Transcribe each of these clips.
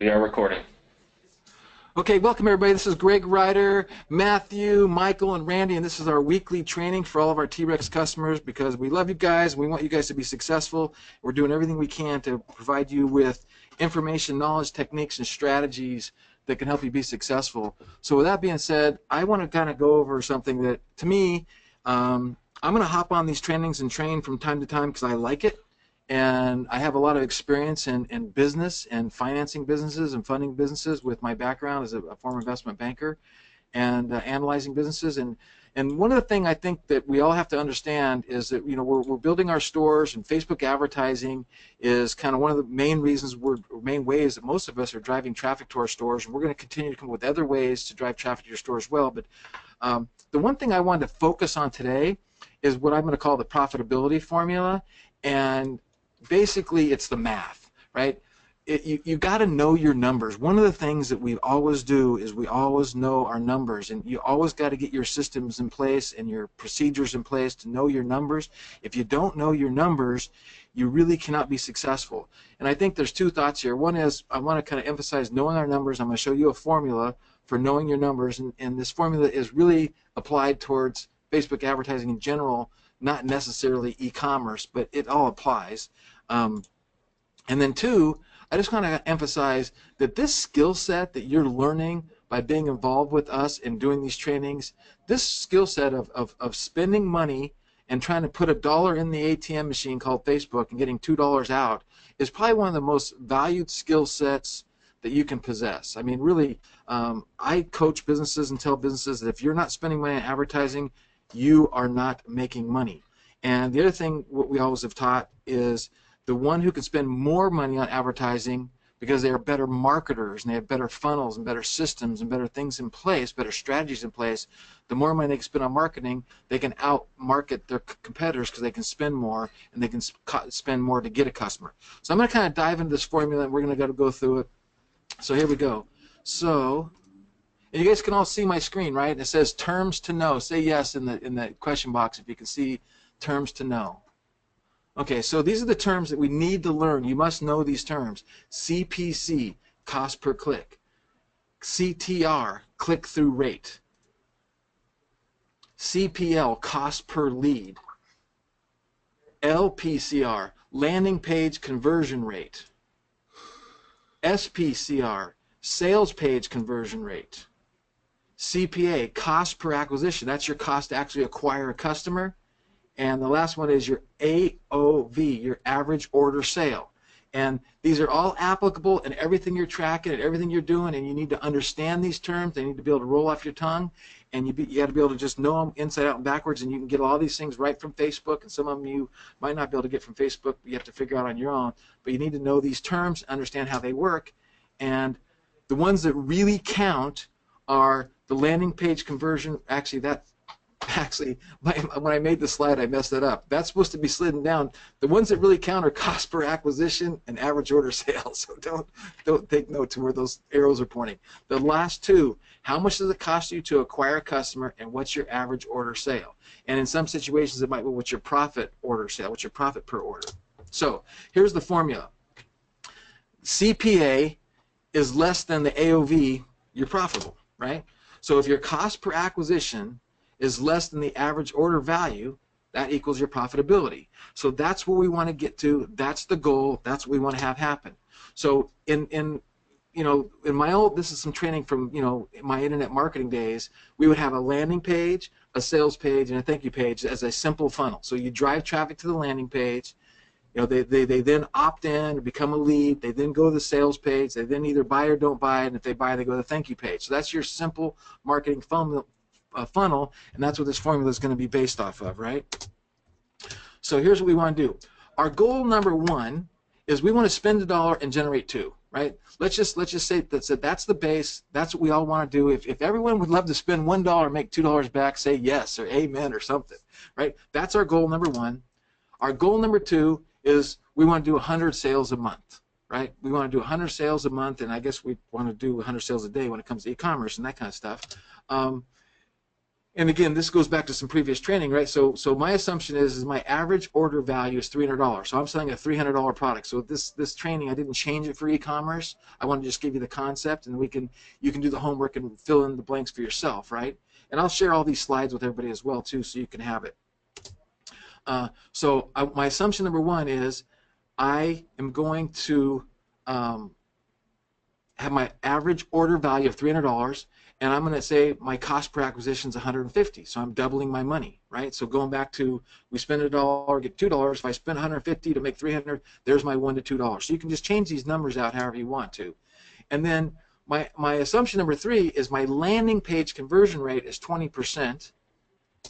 We are recording. Okay, welcome everybody. This is Greg Ryder, Matthew, Michael, and Randy, and this is our weekly training for all of our T-REX customers because we love you guys. We want you guys to be successful. We're doing everything we can to provide you with information, knowledge, techniques, and strategies that can help you be successful. So with that being said, I want to kind of go over something that, to me, I'm going to hop on these trainings and train from time to time because I like it. And I have a lot of experience in business and financing businesses and funding businesses with my background as a former investment banker and analyzing businesses. And one of the things I think that we all have to understand is that, you know, we're building our stores, and Facebook advertising is kind of one of the main reasons, main ways that most of us are driving traffic to our stores. And we're going to continue to come up with other ways to drive traffic to your store as well. But the one thing I wanted to focus on today is what I'm going to call the profitability formula. And basically, it's the math, right? You got to know your numbers. One of the things that we always do is we always know our numbers, and you always got to get your systems in place and your procedures in place to know your numbers. If you don't know your numbers, you really cannot be successful. And I think there's two thoughts here. One is I want to kind of emphasize knowing our numbers. I'm going to show you a formula for knowing your numbers, and this formula is really applied towards Facebook advertising in general, not necessarily e-commerce, but it all applies. And then two, I just want to emphasize that this skill set that you're learning by being involved with us and doing these trainings, this skill set of spending money and trying to put $1 in the ATM machine called Facebook and getting $2 out is probably one of the most valued skill sets that you can possess. I mean, really, I coach businesses and tell businesses that if you're not spending money on advertising, you are not making money. And the other thing what we always have taught is the one who can spend more money on advertising because they are better marketers and they have better funnels and better systems and better things in place, better strategies in place, the more money they can spend on marketing, they can out-market their competitors because they can spend more and they can spend more to get a customer. So I'm going to kind of dive into this formula and we're going to go through it. So here we go. So you guys can all see my screen, right? It says terms to know. Say yes in the question box if you can see terms to know. Okay, so these are the terms that we need to learn. You must know these terms. CPC, cost per click. CTR, click-through rate. CPL, cost per lead. LPCR, landing page conversion rate. SPCR, sales page conversion rate. CPA, cost per acquisition. That's your cost to actually acquire a customer. And the last one is your AOV, your average order sale. And these are all applicable in everything you're tracking and everything you're doing, and you need to understand these terms. They need to be able to roll off your tongue, and you got to be able to just know them inside out and backwards, and you can get all these things right from Facebook, and some of them you might not be able to get from Facebook, but you have to figure out on your own. But you need to know these terms, understand how they work, and the ones that really count are the landing page conversion. Actually, when I made the slide, I messed that up. That's supposed to be slidden down. The ones that really count are cost per acquisition and average order sales. So don't take note to where those arrows are pointing. The last two, how much does it cost you to acquire a customer, and what's your average order sale? And in some situations, it might be what's your profit order sale, what's your profit per order. So here's the formula. CPA is less than the AOV, you're profitable, right? So if your cost per acquisition is less than the average order value, that equals your profitability. So that's where we want to get to. That's the goal. That's what we want to have happen. So in my old, this is some training from my internet marketing days. We would have a landing page, a sales page, and a thank you page as a simple funnel. So you drive traffic to the landing page. They then opt in or become a lead. They then go to the sales page. They then either buy or don't buy, and if they buy, they go to the thank you page. So that's your simple marketing funnel, and that's what this formula is going to be based off of, right? So here's what we want to do. Our goal number one is we want to spend $1 and generate $2, right? Let's just say that's the base. That's what we all want to do. If everyone would love to spend $1 and make $2 back, say yes or amen or something, right? That's our goal number one. Our goal number two is we want to do 100 sales a month, right? We want to do 100 sales a month, and I guess we want to do 100 sales a day when it comes to e-commerce and that kind of stuff. And again, this goes back to some previous training, right? So my assumption is my average order value is $300. So I'm selling a $300 product. So this training, I didn't change it for e-commerce. I want to just give you the concept, and you can do the homework and fill in the blanks for yourself, right? And I'll share all these slides with everybody as well too, so you can have it. My assumption number one is I am going to have my average order value of $300, and I'm going to say my cost per acquisition is $150. So I'm doubling my money, right? So going back to we spend $1, get $2. If I spend $150 to make $300, there's my $1 to $2. So you can just change these numbers out however you want to. And then my assumption number three is my landing page conversion rate is 20%.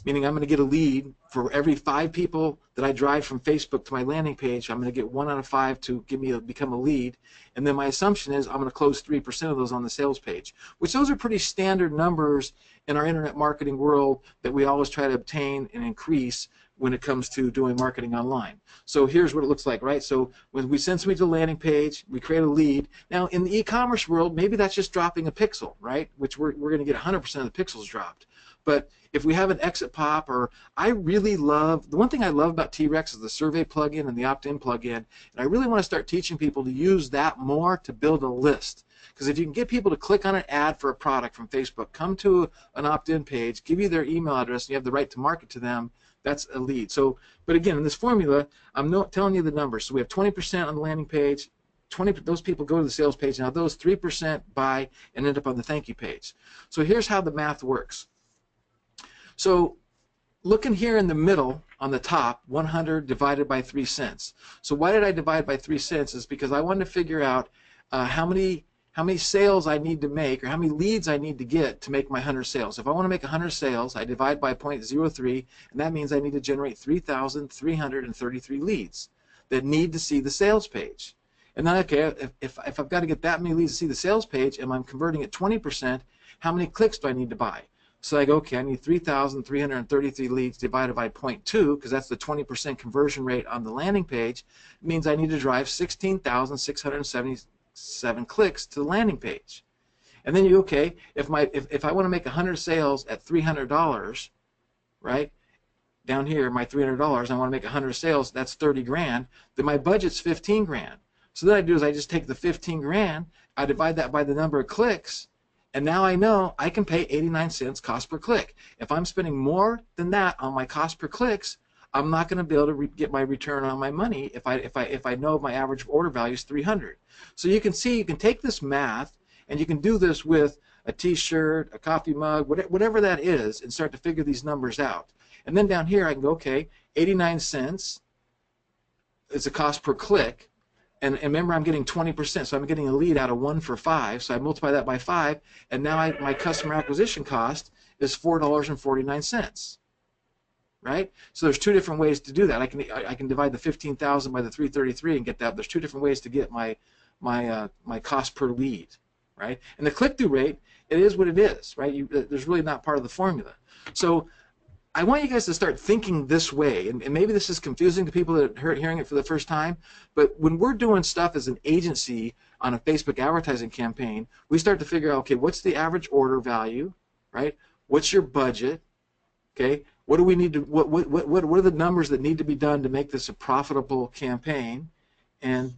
Meaning I'm going to get a lead for every 5 people that I drive from Facebook to my landing page. I'm going to get 1 out of 5 to become a lead, and then my assumption is I'm going to close 3% of those on the sales page, which those are pretty standard numbers in our internet marketing world that we always try to obtain and increase when it comes to doing marketing online. So here's what it looks like, right? So when we send somebody to the landing page, we create a lead. Now in the e-commerce world, maybe that's just dropping a pixel, right? Which we're going to get 100% of the pixels dropped. But if we have an exit pop, or I really love, the one thing I love about T-REX is the survey plugin and the opt-in plugin, and I really want to start teaching people to use that more to build a list. Because if you can get people to click on an ad for a product from Facebook, come to an opt-in page, give you their email address, and you have the right to market to them, that's a lead. So, but again, in this formula, I'm not telling you the numbers. So we have 20% on the landing page, 20, those people go to the sales page. Now those 3% buy and end up on the thank you page. So here's how the math works. So looking here in the middle on the top, 100 divided by 3 cents. So why did I divide by 3 cents? Is because I wanted to figure out how many sales I need to make, or how many leads I need to get to make my 100 sales. If I want to make 100 sales, I divide by 0.03, and that means I need to generate 3,333 leads that need to see the sales page. And then, okay, if I've got to get that many leads to see the sales page, and I'm converting at 20%, how many clicks do I need to buy? So I go, okay, I need 3,333 leads divided by 0.2, because that's the 20% conversion rate on the landing page. It means I need to drive 16,677 clicks to the landing page. And then you, okay, if I want to make 100 sales at $300, right? Down here, my $300, I want to make 100 sales, that's 30 grand. Then my budget's 15 grand. So then I do is I just take the 15 grand, I divide that by the number of clicks, and now I know I can pay 89 cents cost per click. If I'm spending more than that on my cost per clicks, I'm not going to be able to get my return on my money if I know my average order value is 300. So you can see, you can take this math, and you can do this with a t-shirt, a coffee mug, whatever that is, and start to figure these numbers out. And then down here I can go, okay, 89 cents is the cost per click. And remember, I'm getting 20%, so I'm getting a lead out of 1 for 5. So I multiply that by 5, and now my customer acquisition cost is $4.49, right? So there's 2 different ways to do that. I can divide the 15,000 by the 333 and get that. There's 2 different ways to get my cost per lead, right? And the click-through rate, it is what it is, right? There's really not part of the formula. So I want you guys to start thinking this way, and maybe this is confusing to people that are hearing it for the first time, but when we're doing stuff as an agency on a Facebook advertising campaign, we start to figure out, okay, what's the average order value, right? What's your budget, okay? What do we need to, what are the numbers that need to be done to make this a profitable campaign? And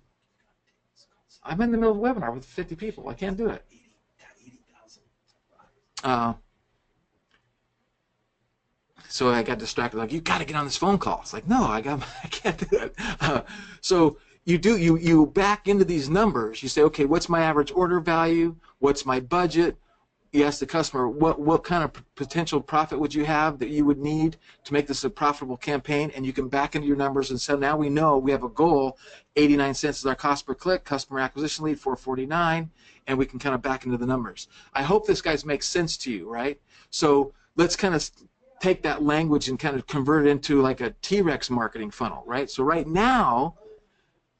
I'm in the middle of a webinar with 50 people. I can't do it. So I got distracted, like, you got to get on this phone call. It's like, no, I can't do it. So you back into these numbers. You say, okay, what's my average order value? What's my budget? You ask the customer, what kind of potential profit would you have that you would need to make this a profitable campaign? And you can back into your numbers, and so now we know we have a goal. 89 cents is our cost per click, customer acquisition lead $4.49, and we can kind of back into the numbers. I hope this guys makes sense to you, right? So let's kind of take that language and kind of convert it into like a T-REX marketing funnel, right? So right now,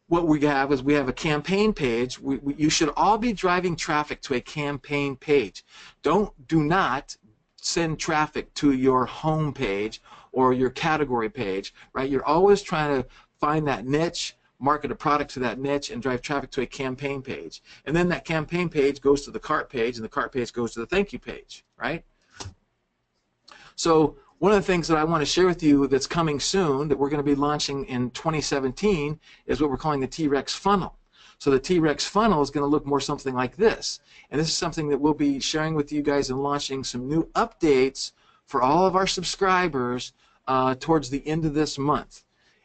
what we have is we have a campaign page. You should all be driving traffic to a campaign page. Do not send traffic to your home page or your category page, right? You're always trying to find that niche, market a product to that niche, and drive traffic to a campaign page. And then that campaign page goes to the cart page, and the cart page goes to the thank you page, right? So one of the things that I want to share with you that's coming soon, that we're going to be launching in 2017, is what we're calling the T-REX funnel. So the T-REX funnel is going to look more something like this. And this is something that we'll be sharing with you guys and launching some new updates for all of our subscribers towards the end of this month.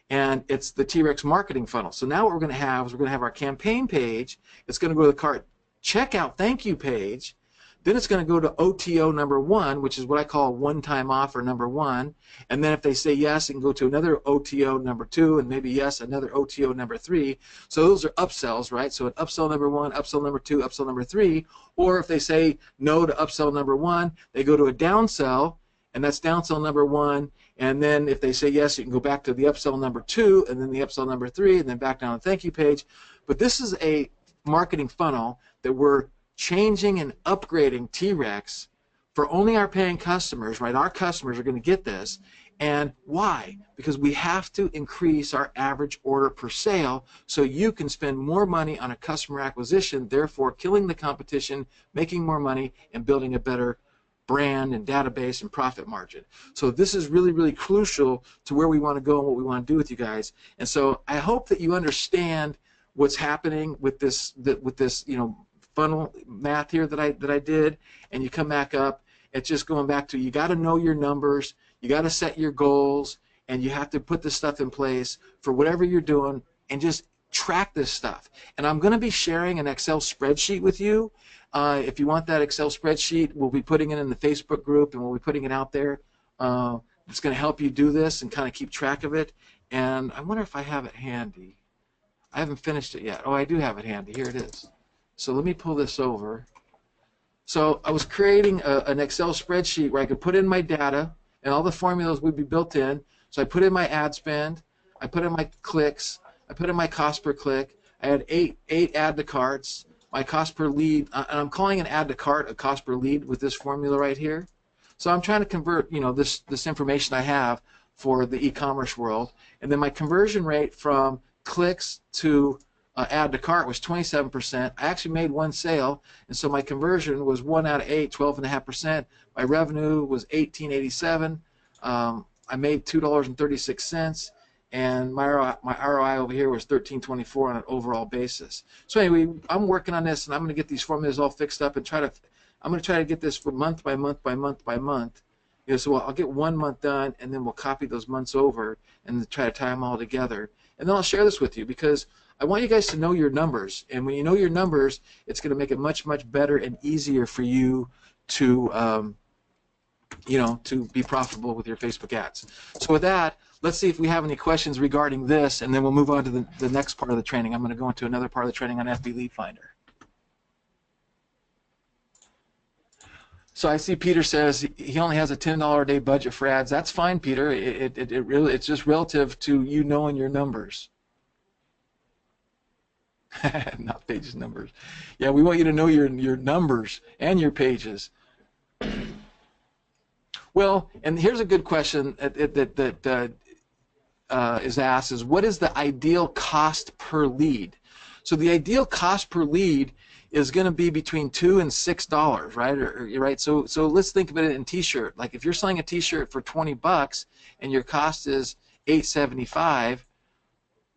And it's the T-REX marketing funnel. So now what we're going to have is we're going to have our campaign page. It's going to go to the cart checkout thank you page. Then it's going to go to OTO number 1, which is what I call one-time offer number 1. And then if they say yes, it can go to another OTO number 2, and maybe yes, another OTO number 3. So those are upsells, right? So an upsell number 1, upsell number 2, upsell number 3. Or if they say no to upsell number 1, they go to a downsell, and that's downsell number 1. And then if they say yes, you can go back to the upsell number 2, and then the upsell number 3, and then back down the thank you page. But this is a marketing funnel that we're changing and upgrading T-REX for only our paying customers, right? Our customers are going to get this. And why? Because we have to increase our average order per sale so you can spend more money on a customer acquisition, therefore killing the competition, making more money, and building a better brand and database and profit margin. So this is really, really crucial to where we want to go and what we want to do with you guys. And so I hope that you understand what's happening with this, funnel math here that I did, and you come back up. It's just going back to, you got to know your numbers, you got to set your goals, and you have to put this stuff in place for whatever you're doing, and just track this stuff. And I'm going to be sharing an Excel spreadsheet with you. If you want that Excel spreadsheet, we'll be putting it in the Facebook group, and we'll be putting it out there. It's going to help you do this and kind of keep track of it. And I wonder if I have it handy. I haven't finished it yet. Oh, I do have it handy. Here it is. So let me pull this over. So I was creating an Excel spreadsheet where I could put in my data, and all the formulas would be built in. So I put in my ad spend, I put in my clicks, I put in my cost per click. I had eight add to carts, my cost per lead, and I'm calling an add to cart a cost per lead with this formula right here. So I'm trying to convert, this information I have for the e-commerce world, and then my conversion rate from clicks to add to cart was 27%. I actually made one sale, and so my conversion was 1 out of 8, 12.5%. My revenue was $18.87. I made $2.36, and my ROI over here was $13.24 on an overall basis. So anyway, I'm working on this, and I'm going to get these formulas all fixed up and I'm going to try to get this for month by month by month by month. So I'll get 1 month done, and then we'll copy those months over and try to tie them all together. And then I'll share this with you because I want you guys to know your numbers. And when you know your numbers, it's going to make it much, much better and easier for you to, to be profitable with your Facebook ads. So with that, let's see if we have any questions regarding this, and then we'll move on to the next part of the training. I'm going to go into another part of the training on FB Lead Finder. So I see Peter says he only has a $10 a day budget for ads. That's fine, Peter. It's just relative to you knowing your numbers. Not pages, numbers. Yeah, we want you to know your numbers and your pages. Well, and here's a good question that is asked: is what is the ideal cost per lead? So the ideal cost per lead is going to be between $2 and $6, right? Right. So let's think of it in T-shirt. Like if you're selling a T-shirt for $20 and your cost is $8.75,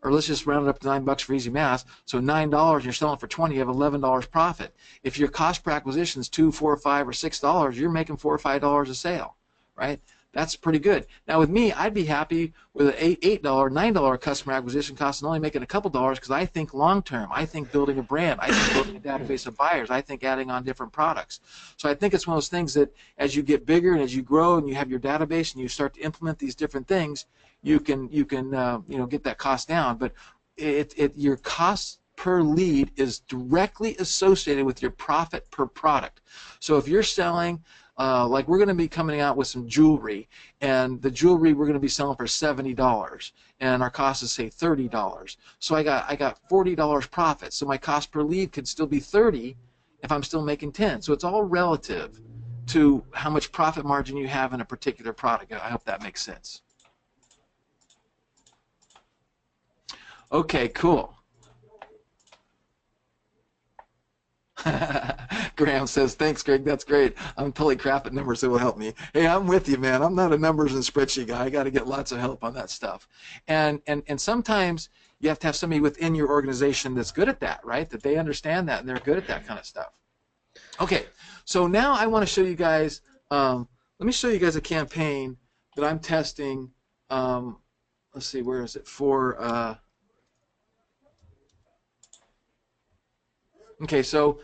or let's just round it up to $9 for easy math. So $9, you're selling for $20, you have $11 profit. If your cost per acquisition is $2, $4, $5, or $6, you're making $4 or $5 a sale, right? That's pretty good. Now with me, I'd be happy with an $8, $9 customer acquisition cost and only making a couple dollars because I think long term. I think building a brand. I think building a database of buyers. I think adding on different products. So I think it's one of those things that as you get bigger and as you grow and you have your database and you start to implement these different things, you can get that cost down. But your cost per lead is directly associated with your profit per product. So if you're selling like we're going to be coming out with some jewelry, and the jewelry we're going to be selling for $70, and our cost is say $30. So I got $40 profit. So my cost per lead could still be $30 if I'm still making $10. So it's all relative to how much profit margin you have in a particular product. I hope that makes sense. Okay, cool. Go Graham says, thanks, Greg. That's great. I'm totally crap at numbers. It will help me. Hey, I'm with you, man. I'm not a numbers and spreadsheet guy. I got to get lots of help on that stuff. And sometimes you have to have somebody within your organization that's good at that, right? That they understand that and they're good at that kind of stuff. Okay, so now I want to show you guys, let me show you guys a campaign that I'm testing. Let's see, where is it? For, okay, so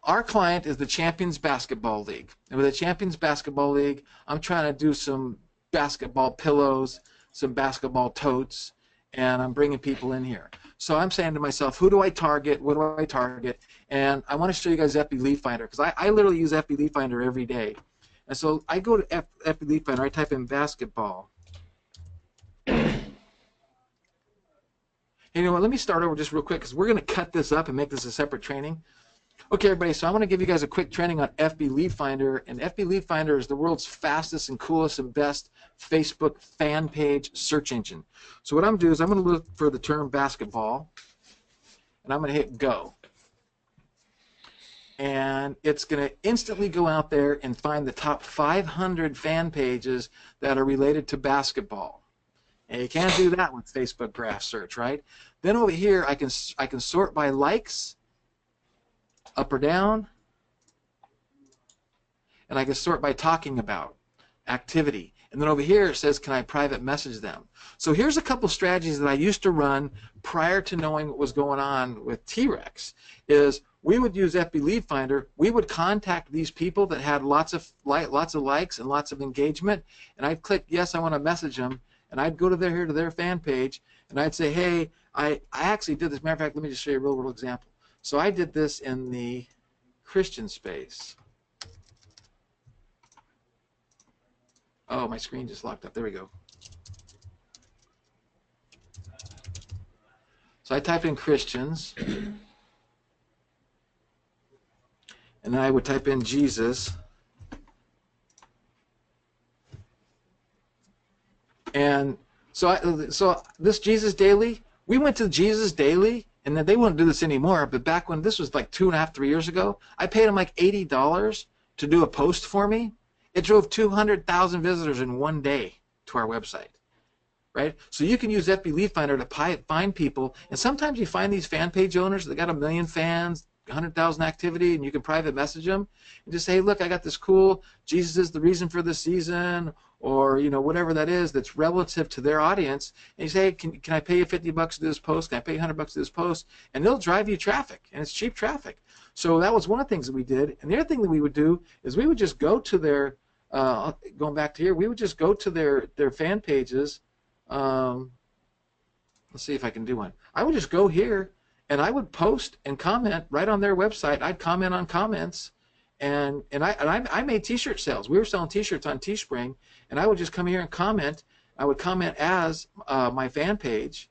our client is the Champions Basketball League. And with the Champions Basketball League, I'm trying to do some basketball pillows, some basketball totes, and I'm bringing people in here. So I'm saying to myself, who do I target? What do I target? And I want to show you guys FB Lead Finder, because I literally use FB Lead Finder every day. And so I go to FB Lead Finder, I type in basketball. You know what, let me start over just real quick, because we're going to cut this up and make this a separate training. Okay, everybody, so I want to give you guys a quick training on FB Lead Finder, and FB Lead Finder is the world's fastest and coolest and best Facebook fan page search engine. So what I'm going to do is I'm going to look for the term basketball, and I'm going to hit go. And it's going to instantly go out there and find the top 500 fan pages that are related to basketball. And you can't do that with Facebook graph search, right? Then over here, I can sort by likes, up or down, and I can sort by talking about, activity. And then over here it says, can I private message them? So here's a couple strategies that I used to run prior to knowing what was going on with T-REX. Is we would use FB Lead Finder. We would contact these people that had lots of likes and lots of engagement, and I'd click yes, I want to message them. And I'd go to their fan page, and I'd say, hey, I actually did this. Matter of fact, let me just show you a real world example. So I did this in the Christian space. Oh, my screen just locked up. There we go. So I type in Christians, and then I would type in Jesus. And so this Jesus Daily, we went to Jesus Daily, and then they wouldn't do this anymore, but back when this was like 2.5, 3 years ago, I paid them like $80 to do a post for me. It drove 200,000 visitors in one day to our website, right? So you can use FB Lead Finder to find people, and sometimes you find these fan page owners that got 1 million fans, 100,000 activity, and you can private message them and just say, hey, look, I got this cool, Jesus is the reason for the season, or whatever that is that's relative to their audience, and you say, hey, can I pay you $50 to do this post? Can I pay you $100 to do this post? And they'll drive you traffic, and it's cheap traffic. So that was one of the things that we did. And the other thing that we would do is we would just go to their, going back to here, we would just go to their fan pages. Let's see if I can do one. I would just go here, and I would post and comment right on their website. I'd comment on comments. And I made T-shirt sales. We were selling T-shirts on Teespring, and I would just come here and comment. I would comment as my fan page,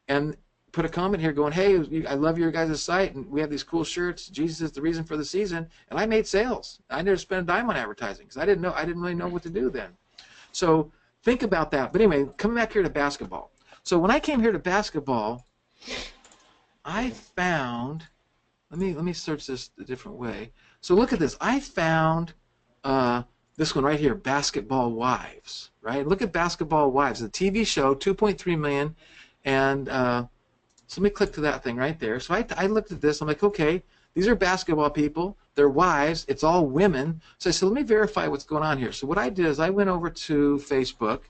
and put a comment here going, hey, I love your guys' site, and we have these cool shirts. Jesus is the reason for the season, and I made sales. I never spent a dime on advertising because I didn't really know what to do then. So think about that. But anyway, coming back here to basketball. So when I came here to basketball, I found. Let me search this a different way. So look at this. I found this one right here, Basketball Wives. Right? Look at Basketball Wives, the TV show, 2.3 million, and so let me click to that thing right there. So I looked at this. I'm like, okay, these are basketball people. They're wives. It's all women. So I said, let me verify what's going on here. So what I did is I went over to Facebook.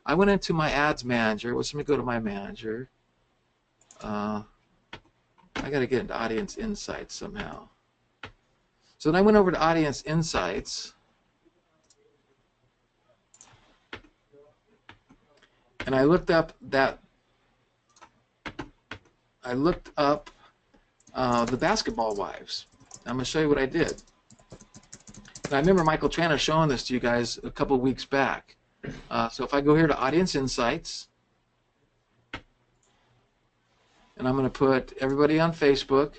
I went into my ads manager. Let me go to my manager. I got to get into Audience Insights somehow. So then I went over to Audience Insights, and I looked up the Basketball Wives. I'm going to show you what I did. And I remember Michael Tranter showing this to you guys a couple weeks back. So if I go here to Audience Insights, and I'm going to put everybody on Facebook,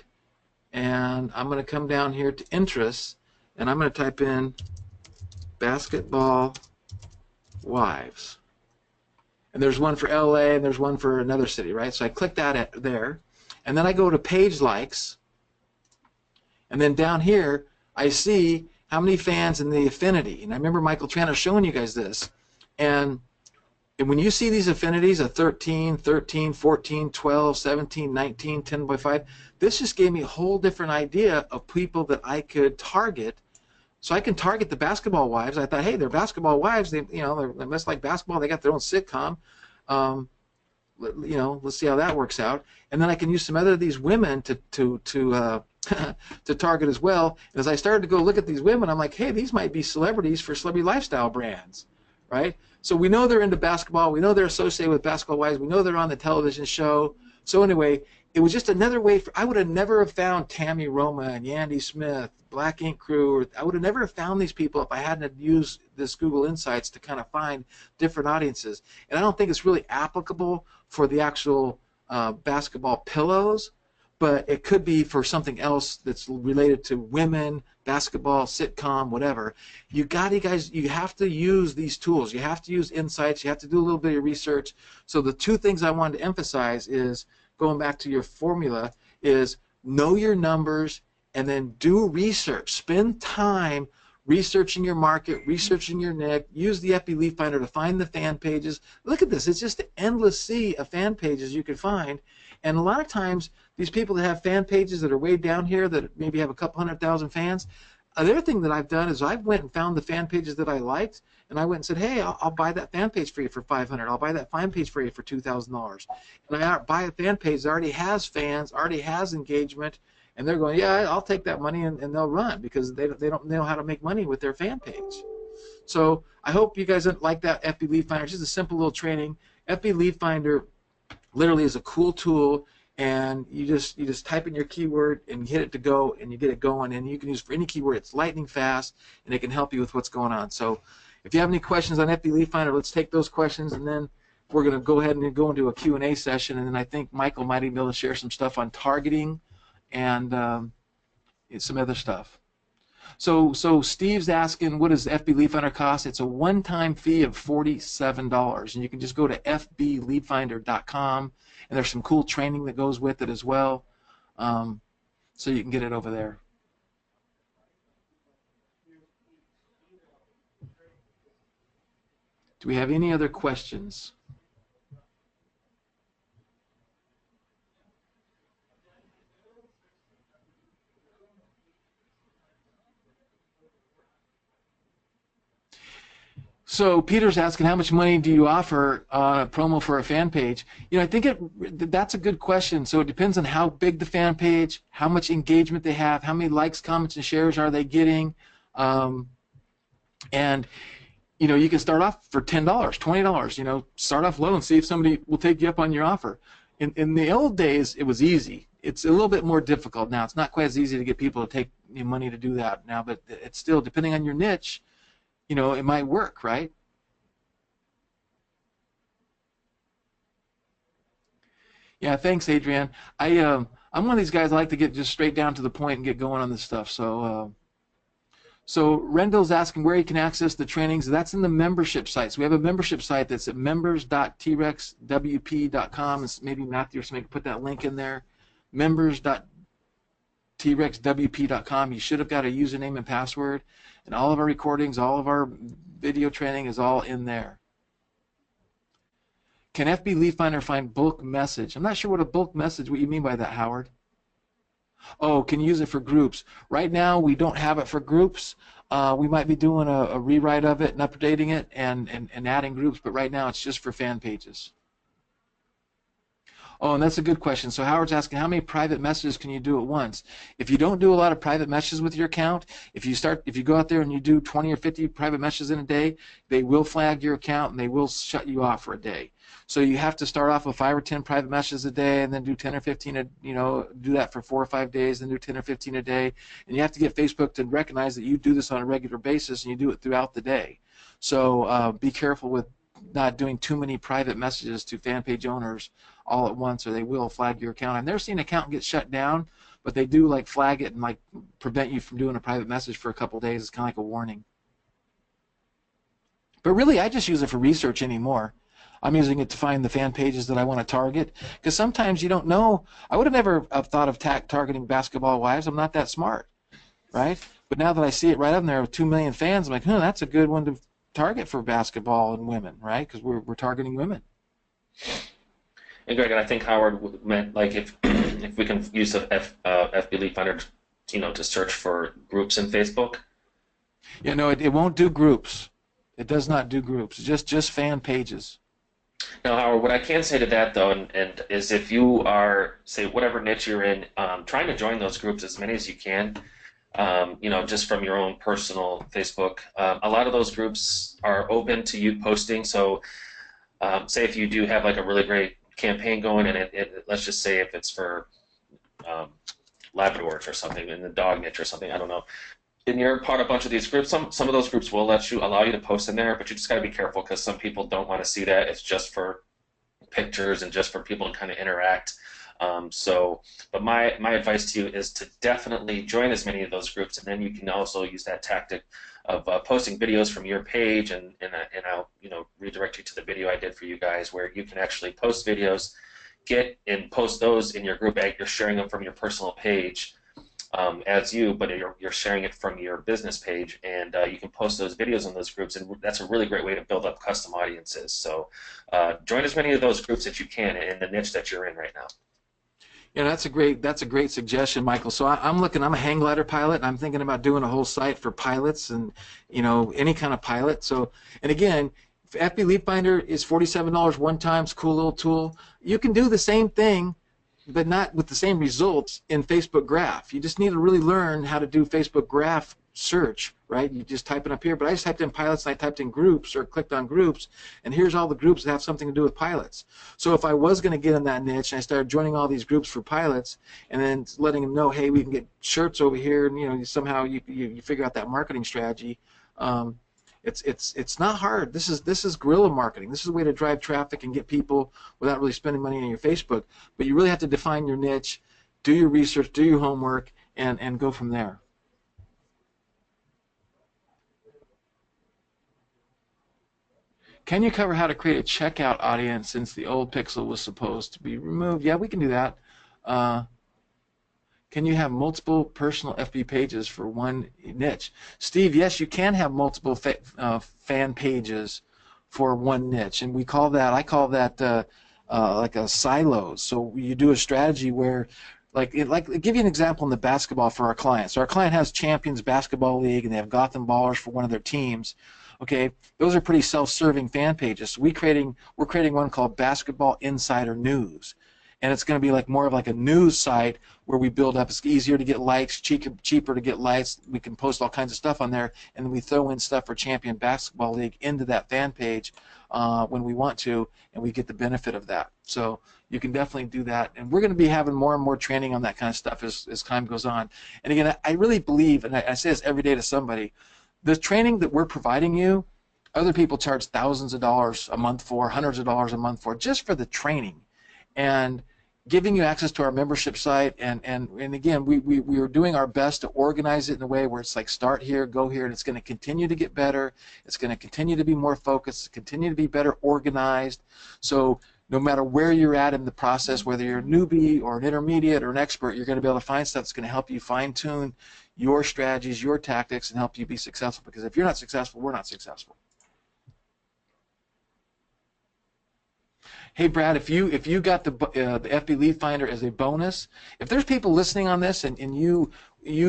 and I'm going to come down here to interests, and I'm going to type in Basketball Wives. And there's one for LA, and there's one for another city, right? So I click that there, and then I go to page likes, And then down here, I see how many fans in the affinity. And I remember Michael Tranter showing you guys this. And when you see these affinities, a 13, 13, 14, 12, 17, 19, 10 by 5, this just gave me a whole different idea of people that I could target. So I can target the basketball wives. I thought, hey, they're basketball wives. They, you know, they're less like basketball. They got their own sitcom. You know, let's see how that works out. And then I can use some other of these women to to target as well. And as I started to go look at these women, I'm like, hey, these might be celebrities for celebrity lifestyle brands, right? So we know they're into basketball. We know they're associated with basketball wives. We know they're on the television show. So anyway, it was just another way for, I would have never have found Tammy Roma and Yandy Smith, Black Ink Crew, or I would have never found these people if I hadn't used this Google Insights to kind of find different audiences. And I don't think it's really applicable for the actual basketball pillows, but it could be for something else that's related to women, basketball, sitcom, whatever. You guys, you have to use these tools. You have to use Insights. You have to do a little bit of research. So the two things I wanted to emphasize is, going back to your formula, is know your numbers and then do research. Spend time researching your market, researching your niche. Use the FB Lead Finder to find the fan pages. Look at this. It's just an endless sea of fan pages you can find. And a lot of times, these people that have fan pages that are way down here that maybe have a couple 100,000 fans, the other thing that I've done is I went and found the fan pages that I liked, and I went and said, hey, I'll buy that fan page for you for $500. I'll buy that fan page for you for $2,000. And I buy a fan page that already has fans, already has engagement, and they're going, yeah, I'll take that money, and they'll run because they don't know how to make money with their fan page. So I hope you guys like that FB Lead Finder. It's just a simple little training. FB Lead Finder literally is a cool tool, and you just type in your keyword and hit it to go, and you get it going, and you can use it for any keyword. It's lightning fast, and it can help you with what's going on. So if you have any questions on FB Lead Finder, let's take those questions, and then we're going to go ahead and go into a Q&A session, and then I think Michael might even be able to share some stuff on targeting and some other stuff. So Steve's asking, what does FB Lead Finder cost? It's a one-time fee of $47, and you can just go to fbleadfinder.com, and there's some cool training that goes with it as well, so you can get it over there. Do we have any other questions? So Peter's asking, how much money do you offer on a promo for a fan page? You know, I think that's a good question. So it depends on how big the fan page, how much engagement they have, how many likes, comments, and shares are they getting, and you know, you can start off for $10, $20. You know, start off low and see if somebody will take you up on your offer. In the old days, it was easy. It's a little bit more difficult now. It's not quite as easy to get people to take you money to do that now, but it's still, depending on your niche, you know, it might work, right? Yeah, thanks, Adrienne. I'm one of these guys. I like to get just straight down to the point and get going on this stuff. So, so Rendell's asking where you can access the trainings. That's in the membership site. So we have a membership site that's at members.trexwp.com. Maybe Matthew or somebody can put that link in there. Members.trexwp.com. You should have got a username and password. And all of our recordings, all of our video training is all in there. Can FB Lead Finder find bulk message? I'm not sure what a bulk message, what you mean by that, Howard. Oh, can you use it for groups? Right now, we don't have it for groups. We might be doing a rewrite of it and updating it and adding groups, but right now it's just for fan pages. Oh, and that's a good question. So Howard's asking, how many private messages can you do at once? If you don't do a lot of private messages with your account, if you go out there and you do 20 or 50 private messages in a day, they will flag your account and they will shut you off for a day. So you have to start off with 5 or 10 private messages a day, and then do 10 or 15, you know, do that for 4 or 5 days, then do 10 or 15 a day. And you have to get Facebook to recognize that you do this on a regular basis and you do it throughout the day. So be careful with not doing too many private messages to fan page owners all at once, or they will flag your account. I've never seen an account get shut down, but they do like flag it and like prevent you from doing a private message for a couple of days. It's kind of like a warning. But really, I just use it for research anymore. I'm using it to find the fan pages that I want to target, because sometimes you don't know. I would have never thought of targeting basketball wives. I'm not that smart. right? But now that I see it right up there with 2 million fans, I'm like, that's a good one to target for basketball and women, right? Because we're targeting women. And Greg, and I think Howard meant like if if we can use the FB Lead Finder, to search for groups in Facebook. Yeah, no, it won't do groups. It does not do groups. Just fan pages. Now, Howard, what I can say to that though, and is if you are, say, whatever niche you're in, trying to join those groups as many as you can. Just from your own personal Facebook. A lot of those groups are open to you posting. So, say if you do have like a really great campaign going, and let's just say if it's for Labradors or something in the dog niche or something, I don't know. And you're part of a bunch of these groups. Some of those groups will allow you to post in there, but you just got to be careful because some people don't want to see that. It's just for pictures and just for people to kind of interact. But my advice to you is to definitely join as many of those groups, and then you can also use that tactic of posting videos from your page, and I'll redirect you to the video I did for you guys where you can actually post videos, get and post those in your group. You're sharing them from your personal page as you, but you're sharing it from your business page, and you can post those videos in those groups, and that's a really great way to build up custom audiences. So join as many of those groups that you can in the niche that you're in right now. Yeah, that's a great suggestion, Michael. So I'm a hang glider pilot, and I'm thinking about doing a whole site for pilots and any kind of pilot. So, and again, FB Lead Finder is $47 one time. It's a cool little tool. You can do the same thing, but not with the same results in Facebook Graph. You just need to really learn how to do Facebook Graph search, right? You just type it up here, but I just typed in pilots and I typed in groups or clicked on groups, and here's all the groups that have something to do with pilots. So if I was going to get in that niche and I started joining all these groups for pilots and then letting them know, hey, we can get shirts over here, and somehow you figure out that marketing strategy. It's not hard. This is guerrilla marketing. This is a way to drive traffic and get people without really spending money on your Facebook. But you really have to define your niche, do your research, do your homework, and go from there. Can you cover how to create a checkout audience since the old pixel was supposed to be removed? Yeah, we can do that. Can you have multiple personal FB pages for one niche? Steve, yes, you can have multiple fan pages for one niche, and I call that like a silos. So you do a strategy where, like give you an example in the basketball for our client. So our client has Champions Basketball League, and they have Gotham Ballers for one of their teams. Okay, those are pretty self-serving fan pages. So we're creating one called Basketball Insider News, and it's going to be like more of like a news site where we build up. It's easier to get likes, cheaper to get likes. We can post all kinds of stuff on there, and then we throw in stuff for Champion Basketball League into that fan page when we want to, and we get the benefit of that. So you can definitely do that, and we're going to be having more and more training on that kind of stuff as time goes on. And again, I really believe, and I say this every day to somebody, the training that we're providing you, other people charge thousands of dollars a month for, hundreds of dollars a month for, just for the training. And giving you access to our membership site, and again, we are doing our best to organize it in a way where it's like start here, go here, and it's going to continue to get better. It's going to continue to be more focused, continue to be better organized. So no matter where you're at in the process, whether you're a newbie or an intermediate or an expert, you're going to be able to find stuff that's going to help you fine-tune your strategies, your tactics, and help you be successful. Because if you're not successful, we're not successful. Hey Brad, if you got the FB Lead Finder as a bonus, if there's people listening on this and you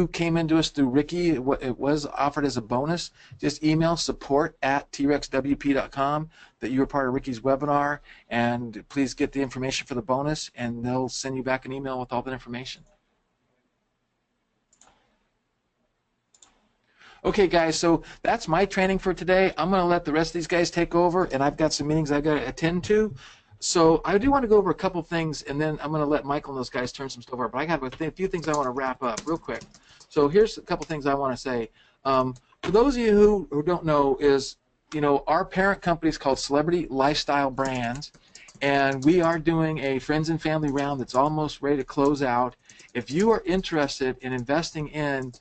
came into us through Ricky, it was offered as a bonus, just email support@TREXwp.com that you were part of Ricky's webinar, and please get the information for the bonus, and they'll send you back an email with all that information. Okay, guys, so that's my training for today. I'm going to let the rest of these guys take over, and I've got some meetings I've got to attend to. So I do want to go over a couple things, and then I'm going to let Michael and those guys turn some stuff over. But I got a few things I want to wrap up real quick. So here's a couple things I want to say. For those of you who don't know, our parent company is called Celebrity Lifestyle Brands, and we are doing a friends and family round that's almost ready to close out. If you are interested in investing in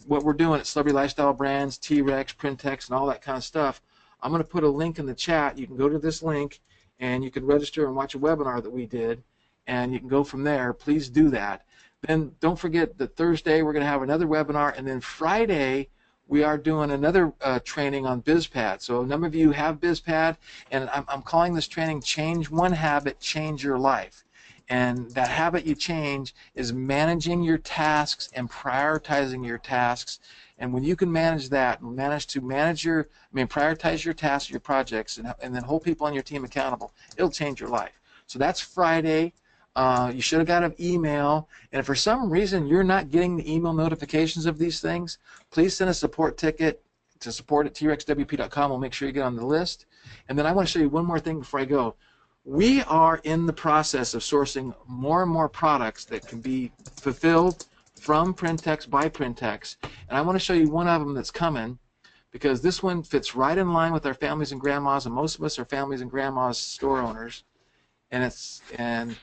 what we're doing at Celebrity Lifestyle Brands, T-REX, Printex, and all that kind of stuff, I'm going to put a link in the chat. You can go to this link, and you can register and watch a webinar that we did, and you can go from there. Please do that. Then don't forget that Thursday we're going to have another webinar, and then Friday we are doing another training on BizPad. So a number of you have BizPad, and I'm calling this training Change One Habit, Change Your Life. And that habit you change is managing your tasks and prioritizing your tasks. And when you can manage that, prioritize your tasks, your projects, and then hold people on your team accountable, it'll change your life. So that's Friday. You should have got an email, and if for some reason you're not getting the email notifications of these things, please send a support ticket to support@trexwp.com. We'll make sure you get on the list. And then I want to show you one more thing before I go. We are in the process of sourcing more and more products that can be fulfilled from Printex by Printex, and I want to show you one of them that's coming, because this one fits right in line with our families and grandmas, and most of us are families and grandmas store owners, and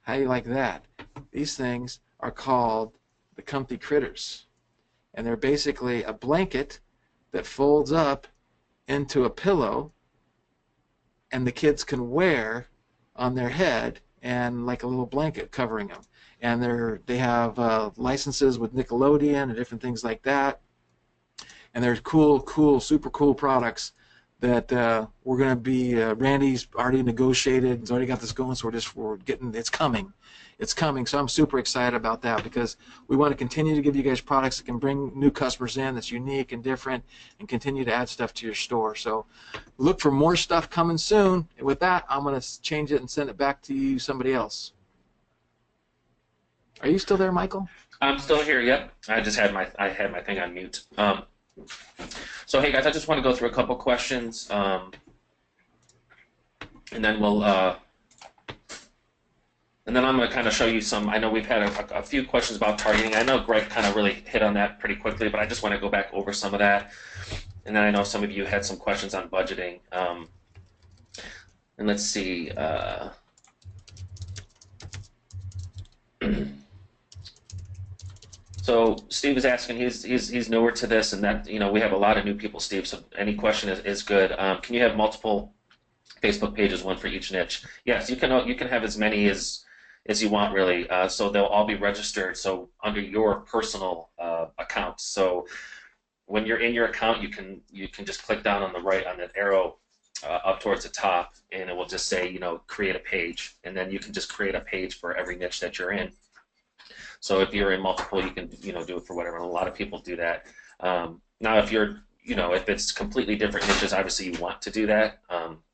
how do you like that? These things are called the Comfy Critters, and they're basically a blanket that folds up into a pillow, and the kids can wear on their head, and like a little blanket covering them. And they have licenses with Nickelodeon and different things like that. And they're cool, super cool products that we're going to be, Randy's already negotiated, he's already got this going, so we're getting, it's coming. It's coming, so I'm super excited about that, because we want to continue to give you guys products that can bring new customers in that's unique and different, and continue to add stuff to your store. So look for more stuff coming soon. And with that, I'm going to change it and send it back to you, somebody else. Are you still there, Michael? I'm still here. Yep. I had my thing on mute. So hey guys, I just want to go through a couple questions, and then and then I'm going to kind of show you some. I know we've had a few questions about targeting. I know Greg kind of really hit on that pretty quickly, but I just want to go back over some of that. And then I know some of you had some questions on budgeting. And let's see. So Steve is asking, he's newer to this, and that, we have a lot of new people, Steve, so any question is good. Can you have multiple Facebook pages, one for each niche? Yes, you can have as many as you want, really. So they'll all be registered, so under your personal account. So when you're in your account, you can just click down on the right on that arrow up towards the top, and it will just say, create a page, and then you can just create a page for every niche that you're in. So if you're in multiple, you can do it for whatever. And a lot of people do that. Now, if you're if it's completely different niches, obviously you want to do that.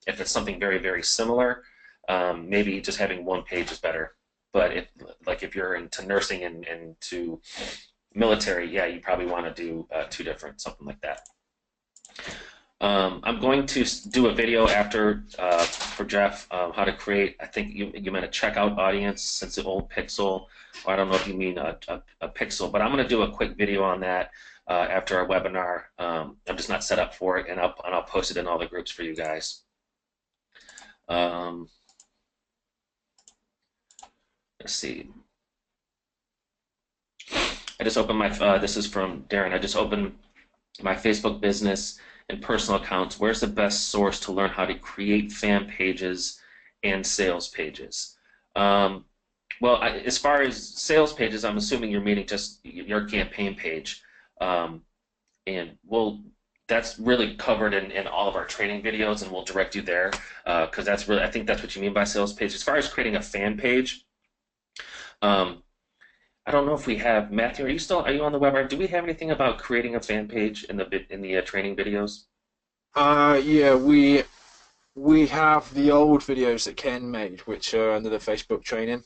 If it's something very, very similar, maybe just having one page is better. But if you're into nursing and to military, yeah, you probably want to do two different, something like that. I'm going to do a video after for Jeff how to create. I think you meant a checkout audience, since the old pixel. Or I don't know if you mean a pixel, but I'm going to do a quick video on that after our webinar. I'm just not set up for it, and I'll post it in all the groups for you guys. Let's see. I just opened my. This is from Darren. I just opened my Facebook business and personal accounts. Where's the best source to learn how to create fan pages and sales pages? Well, as far as sales pages, I'm assuming you're meaning just your campaign page, and that's really covered in all of our training videos, and we'll direct you there, because that's really, I think that's what you mean by sales page. As far as creating a fan page, I don't know if we have. Matthew, are you on the webinar? Do we have anything about creating a fan page in the training videos? Yeah, we have the old videos that Ken made, which are under the Facebook training.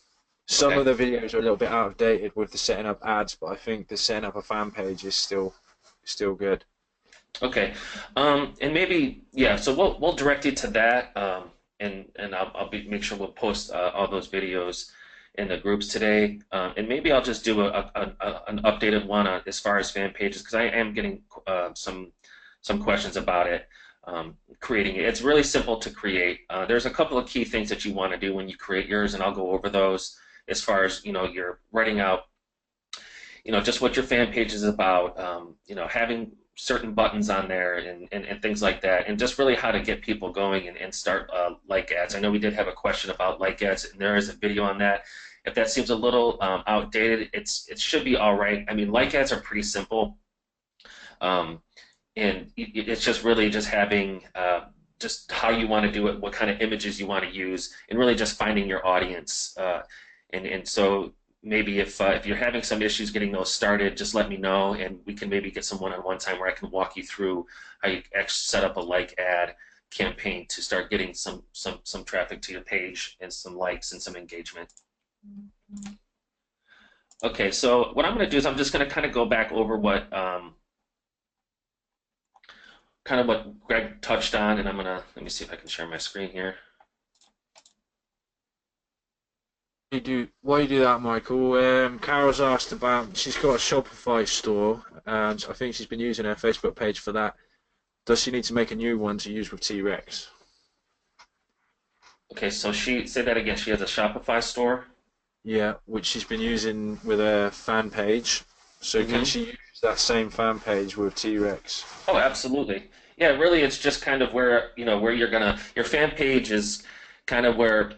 Some of the videos are a little bit outdated with the setting up ads, but I think the setting up a fan page is still good. Okay, and maybe, yeah. So we'll direct you to that, and I'll make sure we'll post all those videos in the groups today, and maybe I'll just do an updated one as far as fan pages, because I am getting some questions about it. Creating it. It's really simple to create. There's a couple of key things that you want to do when you create yours, and I'll go over those. As far as you're writing out, just what your fan page is about. Having certain buttons on there and things like that, and just really how to get people going and start like ads. I know we did have a question about like ads, and there is a video on that. If that seems a little outdated, it should be all right. I mean, like ads are pretty simple, and it's just really just having just how you want to do it, what kind of images you want to use, and really just finding your audience. And so maybe if you're having some issues getting those started, just let me know, and we can maybe get some one-on-one time where I can walk you through how you actually set up a like ad campaign to start getting some traffic to your page and some likes and some engagement. Okay, so what I'm going to do is I'm just going to kind of go back over what kind of what Greg touched on, and I'm gonna, let me see if I can share my screen here. While you do that, Michael, Carol's asked about, she's got a Shopify store, and I think she's been using her Facebook page for that. Does she need to make a new one to use with T-REX? Okay, so say that again. She has a Shopify store? Yeah, which she's been using with her fan page. So can she use that same fan page with T-REX? Oh, absolutely. Yeah, really, it's just kind of where, where you're gonna, your fan page is kind of where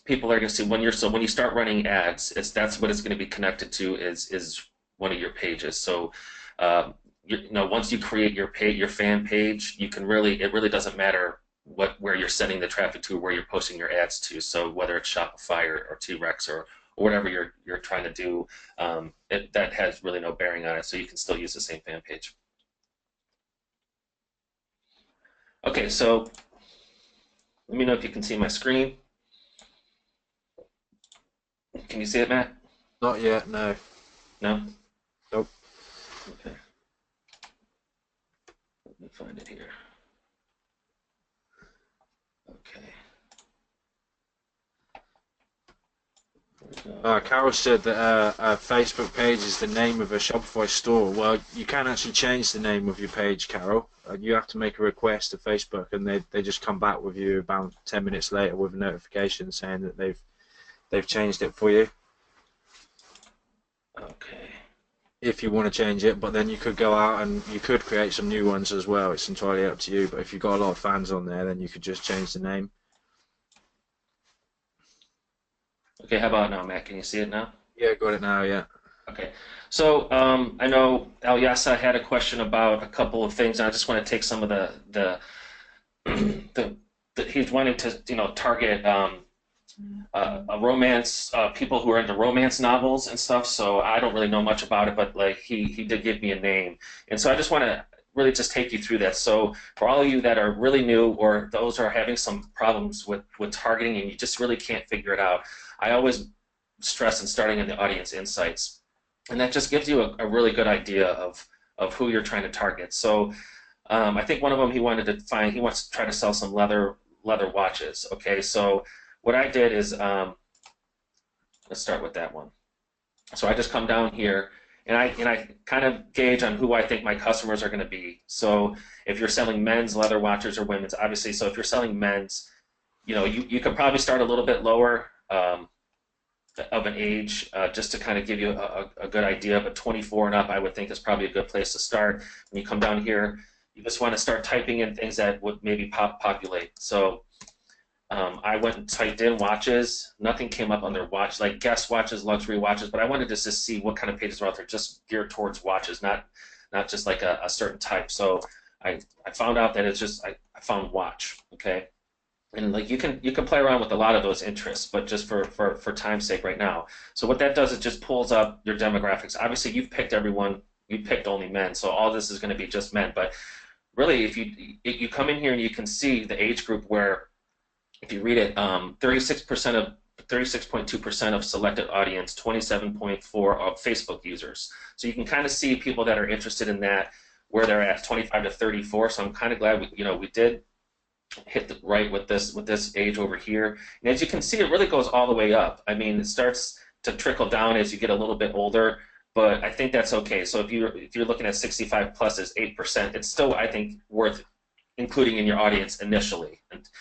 people are gonna see when you start running ads. That's what it's gonna be connected to is one of your pages. So, once you create your fan page, you can it really doesn't matter where you're sending the traffic to, where you're posting your ads to. So whether it's Shopify or T-REX or whatever you're trying to do, that has really no bearing on it. So you can still use the same fan page. Okay, so let me know if you can see my screen. Can you see it, Matt? Not yet, no. No? Nope. Okay. Let me find it here. Okay. Carol said that her Facebook page is the name of a Shopify store. Well, you can actually change the name of your page, Carol. You have to make a request to Facebook, and they just come back with you about 10 minutes later with a notification saying that they've changed it for you. Okay. If you want to change it, but then you could go out and you could create some new ones as well. It's entirely up to you. But if you've got a lot of fans on there, then you could just change the name. Okay, how about now, Matt? Can you see it now? Yeah, got it now, yeah. Okay, so I know Alyasa had a question about a couple of things, and I just want to take some of the he's wanting to target a romance people who are into romance novels and stuff. So I don't really know much about it, but like he did give me a name, and so I just want to really just take you through that. So for all of you that are really new, or those who are having some problems with targeting and you just really can't figure it out, I always stress in starting in the audience insights, and that just gives you a really good idea of who you're trying to target. So I think one of them he wants to try to sell some leather watches. Okay, so what I did is let's start with that one. So I just come down here and I kind of gauge on who I think my customers are going to be. So if you're selling men's leather watches or women's, obviously. So if you're selling men's, you could probably start a little bit lower of an age, just to kind of give you a good idea. But 24 and up, I would think, is probably a good place to start. When you come down here, you just want to start typing in things that would maybe populate. So I went and typed in watches. Nothing came up under watch, like guest watches, luxury watches. But I wanted to just see what kind of pages are out there, just geared towards watches, not just like a certain type. So I found out that it's just I found watch. Okay. And like you can play around with a lot of those interests, but just for time's sake right now. So what that does is just pulls up your demographics. Obviously, you've picked everyone. You picked only men, so all this is going to be just men. But really, if you come in here and you can see the age group where, if you read it, 36.2% of selected audience, 27.4% of Facebook users. So you can kind of see people that are interested in that, where they're at, 25 to 34. So I'm kind of glad we did hit right with this age over here. And as you can see, it really goes all the way up. I mean, it starts to trickle down as you get a little bit older, but I think that's okay. So if you're looking at 65 plus as 8%, it's still, I think, worth including in your audience initially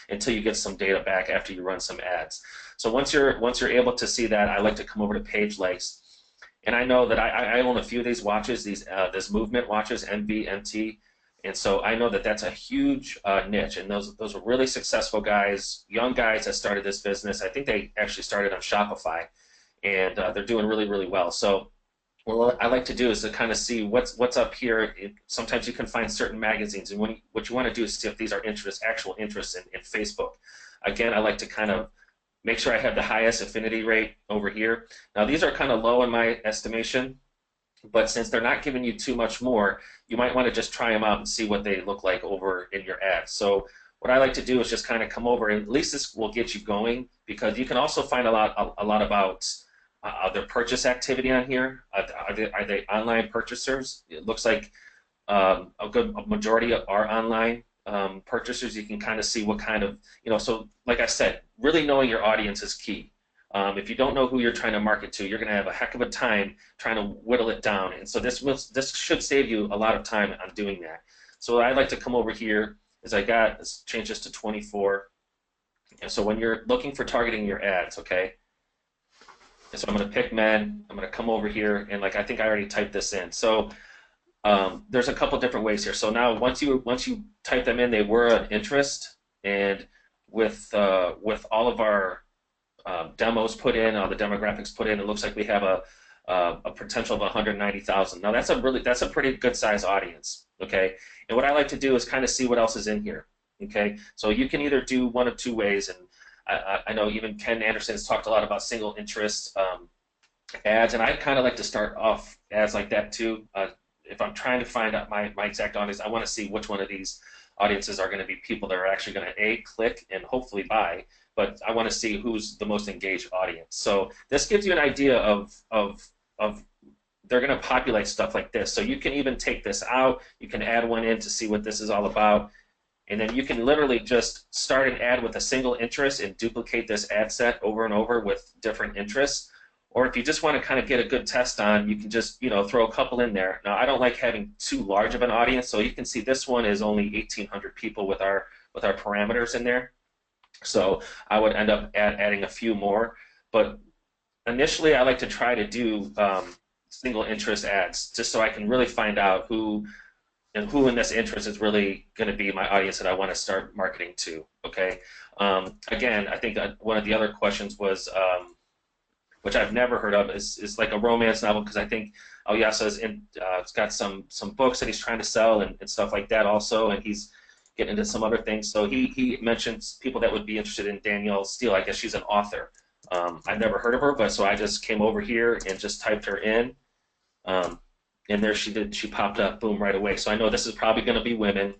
until you get some data back after you run some ads. So once you're able to see that, I like to come over to page likes. And I know that I own a few of these watches, this movement watches, MV, MT. And so I know that that's a huge niche, and those are really successful guys, young guys that started this business. I think they actually started on Shopify, and they're doing really, really well. So what I like to do is to kind of see what's up here. Sometimes you can find certain magazines, and what you want to do is see if these are actual interests in Facebook. Again, I like to kind of make sure I have the highest affinity rate over here. Now these are kind of low in my estimation, but since they're not giving you too much more, you might want to just try them out and see what they look like over in your ads. So what I like to do is just kind of come over, and at least this will get you going, because you can also find a lot about their purchase activity on here. Are they online purchasers? It looks like a good majority are online purchasers. You can kind of see what kind of, so like I said, really knowing your audience is key. If you don't know who you're trying to market to, you're going to have a heck of a time trying to whittle it down. And so this should save you a lot of time on doing that. So what I'd like to come over here is let's change this to 24. And so when you're looking for targeting your ads, okay, and so I'm going to pick men. I'm going to come over here, and I think I already typed this in. So there's a couple different ways here. So now once you type them in, they were an interest, and with all of our demos put in, all the demographics put in, it looks like we have a potential of 190,000. Now that's a pretty good size audience, okay? And what I like to do is kind of see what else is in here, okay? So you can either do one of two ways, and I know even Ken Anderson has talked a lot about single interest ads, and I kind of like to start off ads like that too. If I'm trying to find out my exact audience, I want to see which one of these audiences are going to be people that are actually going to click and hopefully buy, but I want to see who's the most engaged audience. So this gives you an idea of they're going to populate stuff like this. So you can even take this out, you can add one in to see what this is all about, and then you can literally just start an ad with a single interest and duplicate this ad set over and over with different interests. Or if you just want to kind of get a good test on, you can just throw a couple in there. Now I don't like having too large of an audience, so you can see this one is only 1,800 people with our parameters in there. So I would end up adding a few more. But initially I like to try to do single interest ads just so I can really find out who in this interest is really going to be my audience that I want to start marketing to. Okay. Again, I think one of the other questions was, which I've never heard of, is like a romance novel, because I think Alyasa's it's got some books that he's trying to sell and stuff like that also, and he's getting into some other things. So he mentions people that would be interested in Danielle Steele. I guess she's an author. I've never heard of her, but so I just came over here and just typed her in. And there she did. She popped up, boom, right away. So I know this is probably going to be women.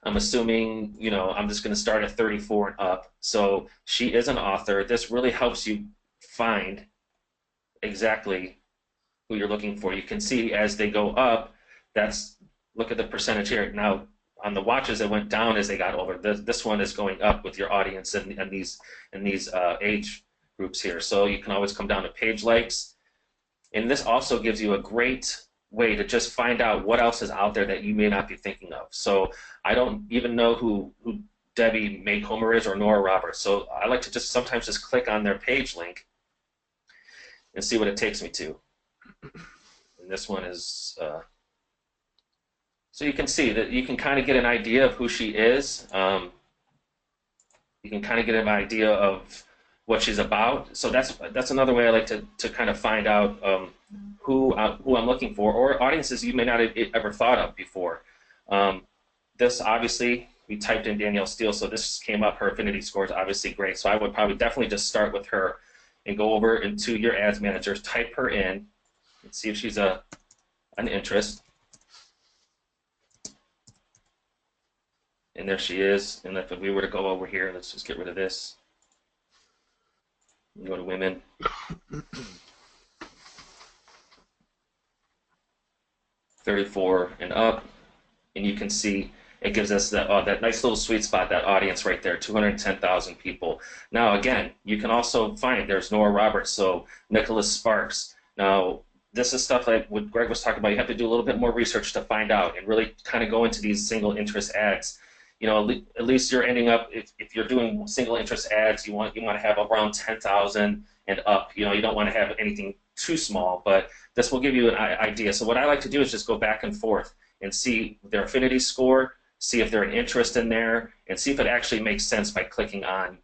I'm assuming, I'm just going to start at 34 and up. So she is an author. This really helps you find exactly who you're looking for. You can see as they go up, look at the percentage here. Now, on the watches, it went down as they got older. This one is going up with your audience and these age groups here. So you can always come down to page likes. And this also gives you a great way to just find out what else is out there that you may not be thinking of. So I don't even know who Debbie Maycomer is or Nora Roberts. So I like to sometimes just click on their page link and see what it takes me to. And this one is, so you can see that you can kind of get an idea of who she is. You can kind of get an idea of what she's about. So that's another way I like to kind of find out who I'm looking for, or audiences you may not have ever thought of before. This obviously, we typed in Danielle Steele, so this came up. Her affinity score is obviously great. So I would probably definitely just start with her and go over into your ads manager, type her in, and see if she's an interest. And there she is. And if we were to go over here, let's just get rid of this. Go to women. 34 and up, and you can see it gives us that nice little sweet spot, that audience right there, 210,000 people. Now again, you can also find there's Nora Roberts, so Nicholas Sparks. Now this is stuff like what Greg was talking about. You have to do a little bit more research to find out and really kind of go into these single interest ads. At least you're ending up, if you're doing single interest ads, you want to have around 10,000 and up. You don't want to have anything too small, but this will give you an idea. So what I like to do is just go back and forth and see their affinity score, see if they're an interest in there, and see if it actually makes sense by clicking on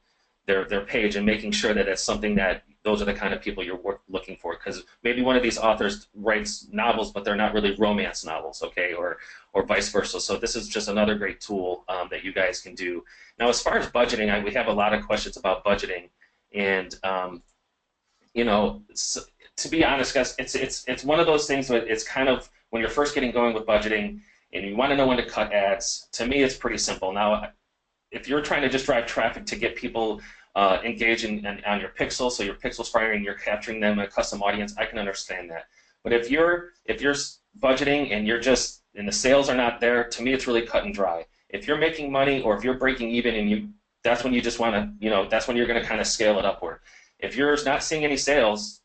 their page and making sure that it's something that those are the kind of people you're looking for. Because maybe one of these authors writes novels, but they're not really romance novels, okay, or vice versa. So this is just another great tool that you guys can do. Now, as far as budgeting, we have a lot of questions about budgeting, and you know, to be honest, guys, it's one of those things where it's kind of when you're first getting going with budgeting and you want to know when to cut ads. To me, it's pretty simple. Now, if you're trying to just drive traffic to get people engaging on your pixel, so your pixel's firing, you're capturing them in a custom audience, I can understand that. But if you're budgeting and and the sales are not there, to me it's really cut and dry. If you're making money or if you're breaking even and that's when you just want to, that's when you're going to kind of scale it upward. If you're not seeing any sales,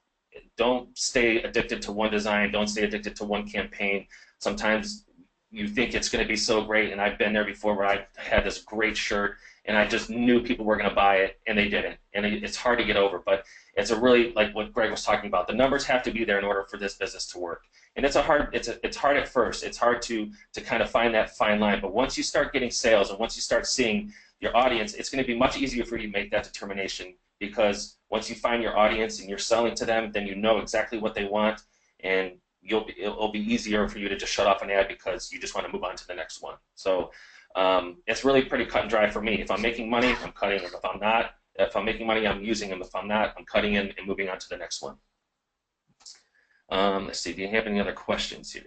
don't stay addicted to one design, don't stay addicted to one campaign. Sometimes you think it's going to be so great, and I've been there before where I had this great shirt and I just knew people were going to buy it, and they didn't. And it's hard to get over, but it's a really, like what Greg was talking about, the numbers have to be there in order for this business to work. And it's hard at first. It's hard to kind of find that fine line, but once you start getting sales and once you start seeing your audience, it's going to be much easier for you to make that determination, because once you find your audience and you're selling to them, then you know exactly what they want, and it'll be easier for you to just shut off an ad because you just want to move on to the next one. So it's really pretty cut and dry for me. If I'm making money, I'm cutting them. If I'm making money, I'm using them. If I'm not, I'm cutting them and moving on to the next one. Let's see. Do you have any other questions here?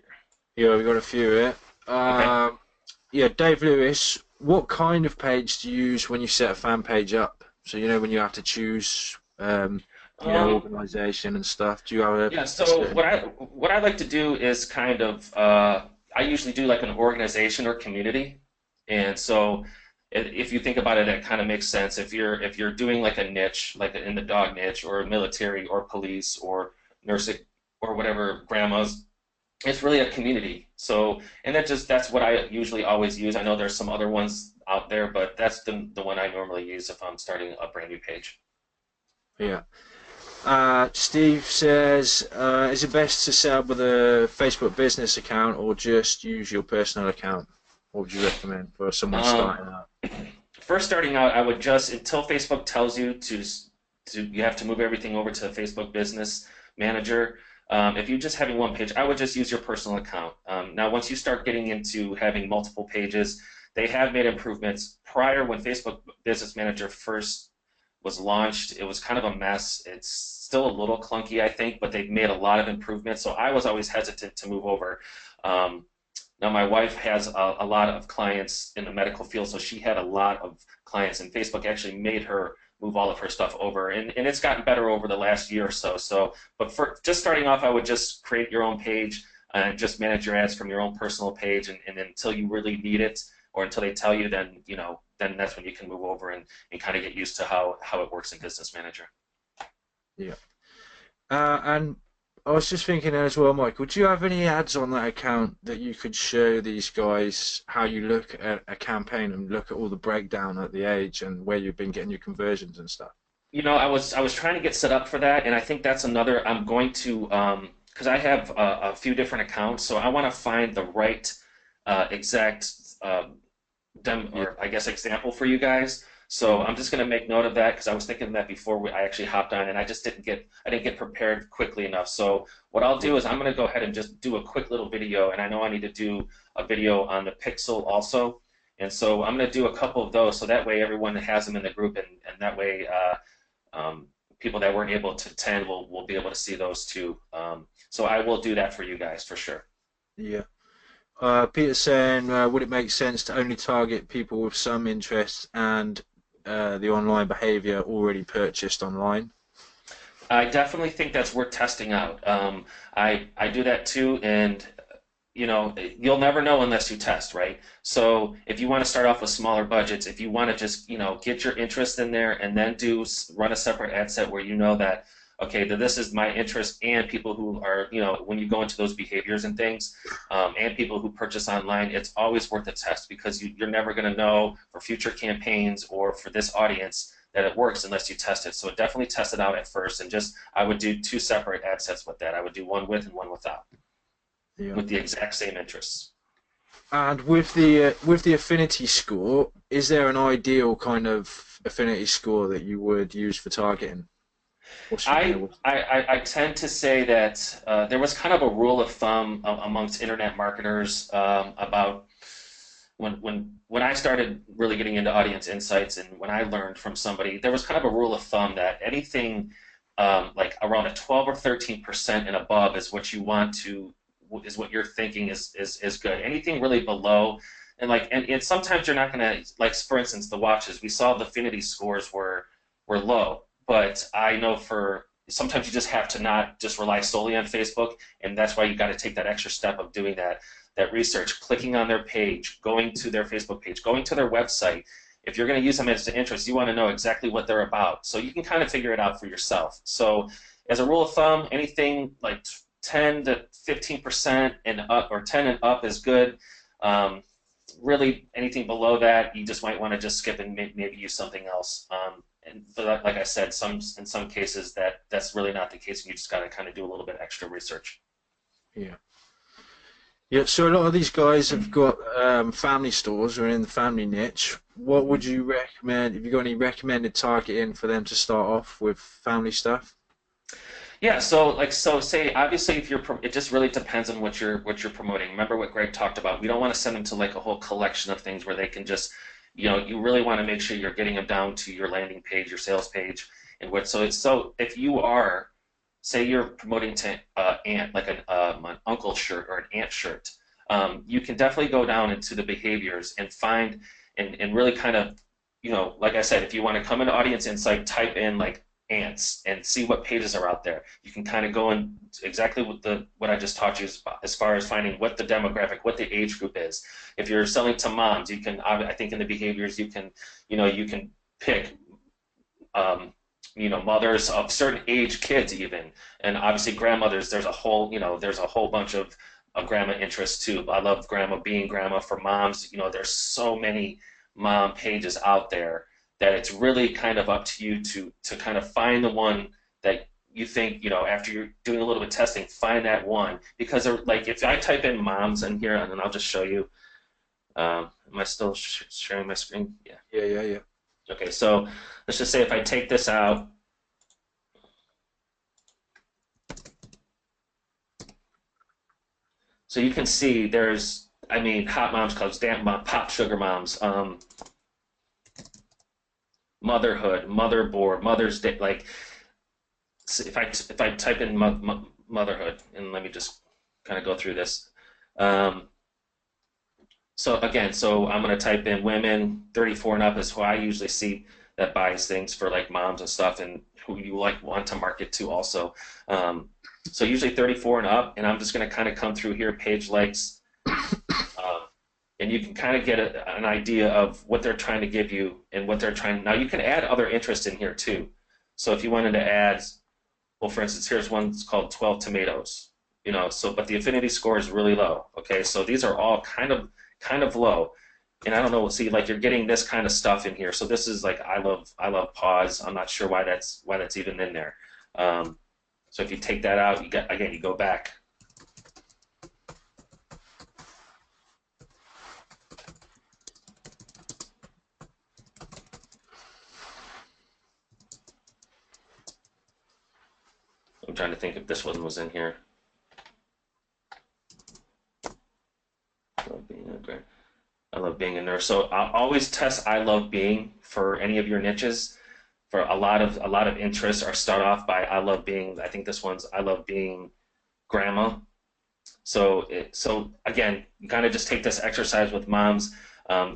Yeah, we've got a few here. Okay. Yeah, Dave Lewis, what kind of page do you use when you set a fan page up? So, when you have to choose, organization and stuff. Do you have Yeah, so what I like to do is kind of, I usually do like an organization or community. And so if you think about it, that kind of makes sense. If you're doing like a niche, like in the dog niche or military or police or nursing or whatever, grandmas, it's really a community. So, and that's what I usually always use. I know there's some other ones out there, but that's the one I normally use if I'm starting a brand new page. Yeah. Steve says, is it best to set up with a Facebook business account or just use your personal account? What would you recommend for someone starting out? First starting out, I would just, until Facebook tells you you have to move everything over to Facebook Business Manager. If you're just having one page, I would just use your personal account. Now, once you start getting into having multiple pages, they have made improvements. Prior, when Facebook Business Manager first was launched, it was kind of a mess. It's still a little clunky, I think, but they've made a lot of improvements. So I was always hesitant to move over. Now my wife has a lot of clients in the medical field, so she had a lot of clients, and Facebook actually made her move all of her stuff over, and it's gotten better over the last year or so. But for just starting off, I would just create your own page and just manage your ads from your own personal page, and until you really need it or until they tell you, then then that's when you can move over and kind of get used to how it works in Business Manager. Yeah. And I was just thinking as well, Michael, do you have any ads on that account that you could show these guys how you look at a campaign and look at all the breakdown at the age and where you've been getting your conversions and stuff? I was trying to get set up for that, and I think that's another, I'm going to, because I have a few different accounts, so I want to find the right exact example for you guys. So I'm just going to make note of that because I was thinking of that before I actually hopped on, and I didn't get prepared quickly enough. So what I'll do is I'm going to go ahead and just do a quick little video, and I know I need to do a video on the Pixel also, and so I'm going to do a couple of those so that way everyone has them in the group, and that way people that weren't able to attend will be able to see those too. So I will do that for you guys for sure. Yeah. Peter's saying, would it make sense to only target people with some interests and the online behavior already purchased online? I definitely think that's worth testing out. I do that too, and you'll never know unless you test, right? So if you want to start off with smaller budgets, if you want to just get your interest in there and then run a separate ad set where you know that, okay, this is my interest, and people who are, when you go into those behaviors and things, and people who purchase online, it's always worth a test because you're never going to know for future campaigns or for this audience that it works unless you test it. So definitely test it out at first, and I would do 2 separate ad sets with that. I would do one with and one without, with the exact same interests. And with the affinity score, is there an ideal kind of affinity score that you would use for targeting? I tend to say that there was kind of a rule of thumb amongst internet marketers about when I started really getting into audience insights and when I learned from somebody, there was kind of a rule of thumb that anything like around a 12 or 13% and above is what you want to is what you're thinking is good. Anything really below, and sometimes you're not gonna, like, for instance, the watches. We saw the affinity scores were low, but I know for sometimes you just have to not just rely solely on Facebook, and that's why you got to take that extra step of doing that research, clicking on their page, going to their Facebook page, going to their website. If you're going to use them as an interest, you want to know exactly what they're about, so you can kind of figure it out for yourself. So as a rule of thumb, anything like 10 to 15% and up, or 10 and up, is good. Really, anything below that, you just might want to just skip and maybe use something else. But like I said, in some cases that's really not the case, and you just got to kind of do a little bit extra research. Yeah. Yeah, so a lot of these guys have got family stores or in the family niche. What would you recommend? Have you got any recommended targeting for them to start off with family stuff? Yeah, so say obviously if it just really depends on what you're promoting. Remember what Greg talked about. We don't want to send them to like a whole collection of things where they can just, you really want to make sure you're getting them down to your landing page, your sales page, and what. So if you are, say you're promoting to aunt, like an uncle shirt or an aunt shirt, you can definitely go down into the behaviors and find and really kind of, like I said, if you want to come into Audience Insight, type in like ants and see what pages are out there. You can kind of go in exactly what I just taught you as far as finding what the demographic, what the age group is. If you're selling to moms, you can, I think in the behaviors you can, you can pick mothers of certain age kids even, and obviously grandmothers. There's a whole bunch of grandma interests too. I love grandma being grandma for moms. There's so many mom pages out there that it's really kind of up to you to kind of find the one that you think, after you're doing a little bit of testing, find that one. Because like if I type in moms in here, and then I'll just show you. Am I still sharing my screen? Yeah. Yeah. Okay, so let's just say if I take this out, so you can see there's, hot moms clubs, damn mom, pop sugar moms, motherhood, motherboard, Mother's Day. Like, if I type in motherhood, and let me just kind of go through this. So I'm going to type in women 34 and up is who I usually see that buys things for like moms and stuff, and who you like want to market to also. So usually 34 and up, and I'm just going to kind of come through here, page likes, and you can kind of get an idea of what they're trying to give you and what they're trying. Now you can add other interests in here too. So if you wanted to add, well, for instance, here's one that's called 12 tomatoes. But the affinity score is really low. Okay, so these are all kind of low, and I don't know. See, like you're getting this kind of stuff in here. So this is like I love pause. I'm not sure why that's even in there. So if you take that out, you go back. I'm trying to think if this one was in here. I love being a nurse. So I'll always test I love being for any of your niches. For a lot of interests, or start off by I love being. I think this one's I love being grandma. So again, you kind of just take this exercise with moms.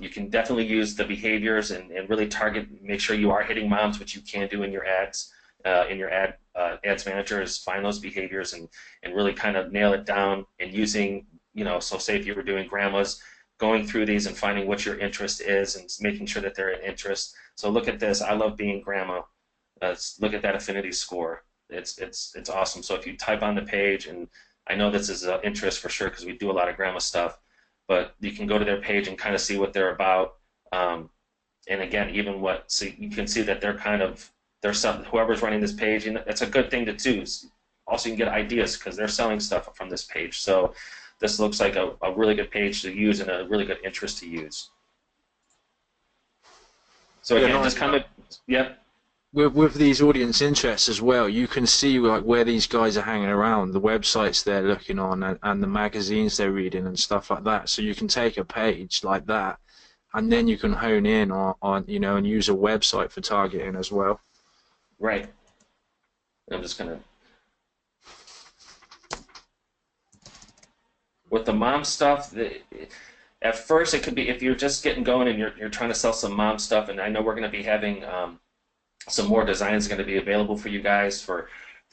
You can definitely use the behaviors and really target. Make sure you are hitting moms, which you can do in your ads. In your ads manager, is find those behaviors and really kind of nail it down, and using, so say if you were doing grandmas, going through these and finding what your interest is and making sure that they're an interest. So look at this, I love being grandma. Look at that affinity score. It's awesome. So if you type on the page, and I know this is an interest for sure because we do a lot of grandma stuff, but you can go to their page and kind of see what they're about. And again, so you can see that they're kind of, whoever's running this page, and that's a good thing to do. Also, you can get ideas because they're selling stuff from this page. So this looks like a really good page to use and a really good interest to use. So again, just comment. Yeah. With these audience interests as well, you can see like where these guys are hanging around, the websites they're looking on, and the magazines they're reading and stuff like that. So you can take a page like that, and then you can hone in on you know, and use a website for targeting as well. Right. I'm just gonna. With the mom stuff, at first it could be, if you're just getting going and you're trying to sell some mom stuff, and I know we're going to be having some more designs going to be available for you guys for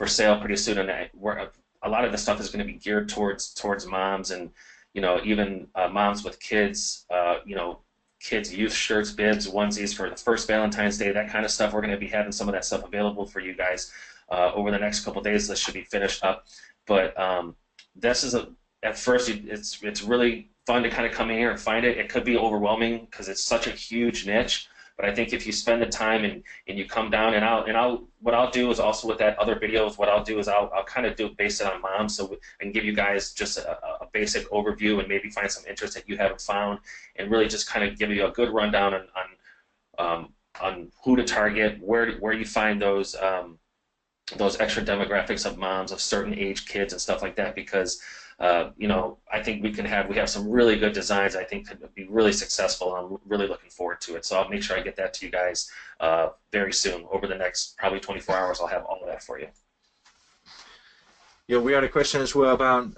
sale pretty soon, and a lot of the stuff is going to be geared towards moms, and you know, even moms with kids, you know, kids youth shirts, bibs, onesies for the first Valentine's Day, that kind of stuff. We're going to be having some of that stuff available for you guys over the next couple of days. This should be finished up, but this is at first it's really fun to kind of come in here and find it. It could be overwhelming because it's such a huge niche. But I think if you spend the time and you come down, and what I'll do is also with that other videos, what I'll do is I'll kind of base it on moms, so I can give you guys just a basic overview and maybe find some interest that you haven't found, and really just kind of give you a good rundown on who to target, where you find those extra demographics of moms of certain age kids and stuff like that, because you know, I think we have some really good designs I think could be really successful, and I'm really looking forward to it. So I'll make sure I get that to you guys very soon. Over the next probably 24 hours, I'll have all of that for you. Yeah, we had a question as well about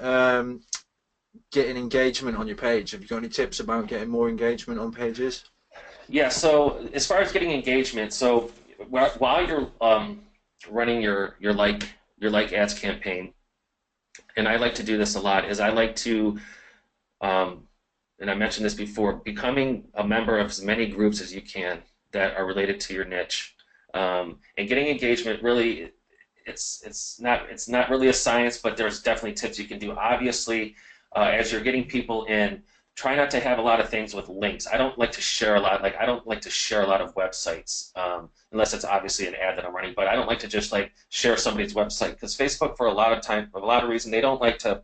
getting engagement on your page. Have you got any tips about getting more engagement on pages? Yeah, so as far as getting engagement, so while you're running your like ads campaign, and I like to do this a lot, is I like to, and I mentioned this before, becoming a member of as many groups as you can that are related to your niche, and getting engagement. Really, it's not really a science, but there's definitely tips you can do. Obviously, as you're getting people in, try not to have a lot of things with links. I don't like to share a lot. Like, I don't like to share a lot of websites, unless it's obviously an ad that I'm running. But I don't like to just like share somebody's website, because Facebook, for a lot of reasons, they don't like to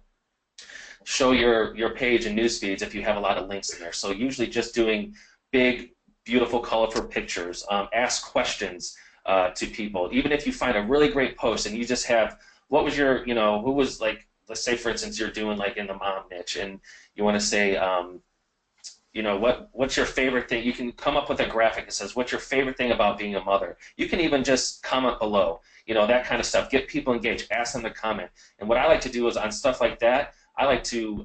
show your page in news feeds if you have a lot of links in there. So usually just doing big, beautiful, colorful pictures. Ask questions to people. Even if you find a really great post and you just have, what was your, you know, who was like, let's say for instance you're doing like in the mom niche, and you want to say, you know, what's your favorite thing? You can come up with a graphic that says, what's your favorite thing about being a mother? You can even just comment below, you know, that kind of stuff. Get people engaged, ask them to comment. And what I like to do is, on stuff like that, I like to,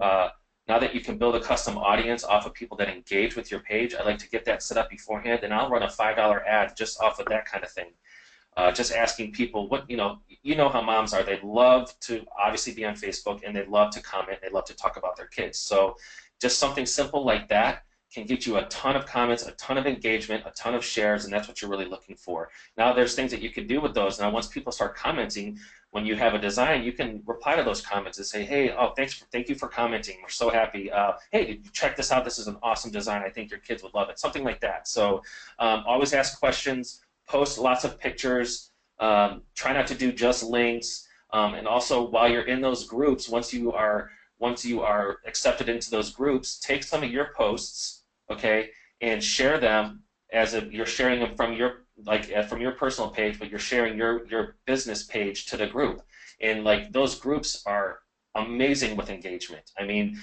now that you can build a custom audience off of people that engage with your page, I like to get that set up beforehand, and I'll run a $5 ad just off of that kind of thing. Just asking people, what, you know how moms are. They love to obviously be on Facebook, and they love to comment. They love to talk about their kids. So just something simple like that can get you a ton of comments, a ton of engagement, a ton of shares, and that's what you're really looking for. Now there's things that you can do with those. Now once people start commenting, when you have a design, you can reply to those comments and say, hey, oh, thank you for commenting. We're so happy. Hey, did you check this out? This is an awesome design. I think your kids would love it. Something like that. So always ask questions, post lots of pictures, try not to do just links, and also while you're in those groups, once you are accepted into those groups, take some of your posts, okay, and share them as if you're sharing them from your personal page, but you're sharing your business page to the group. And like, those groups are amazing with engagement. I mean,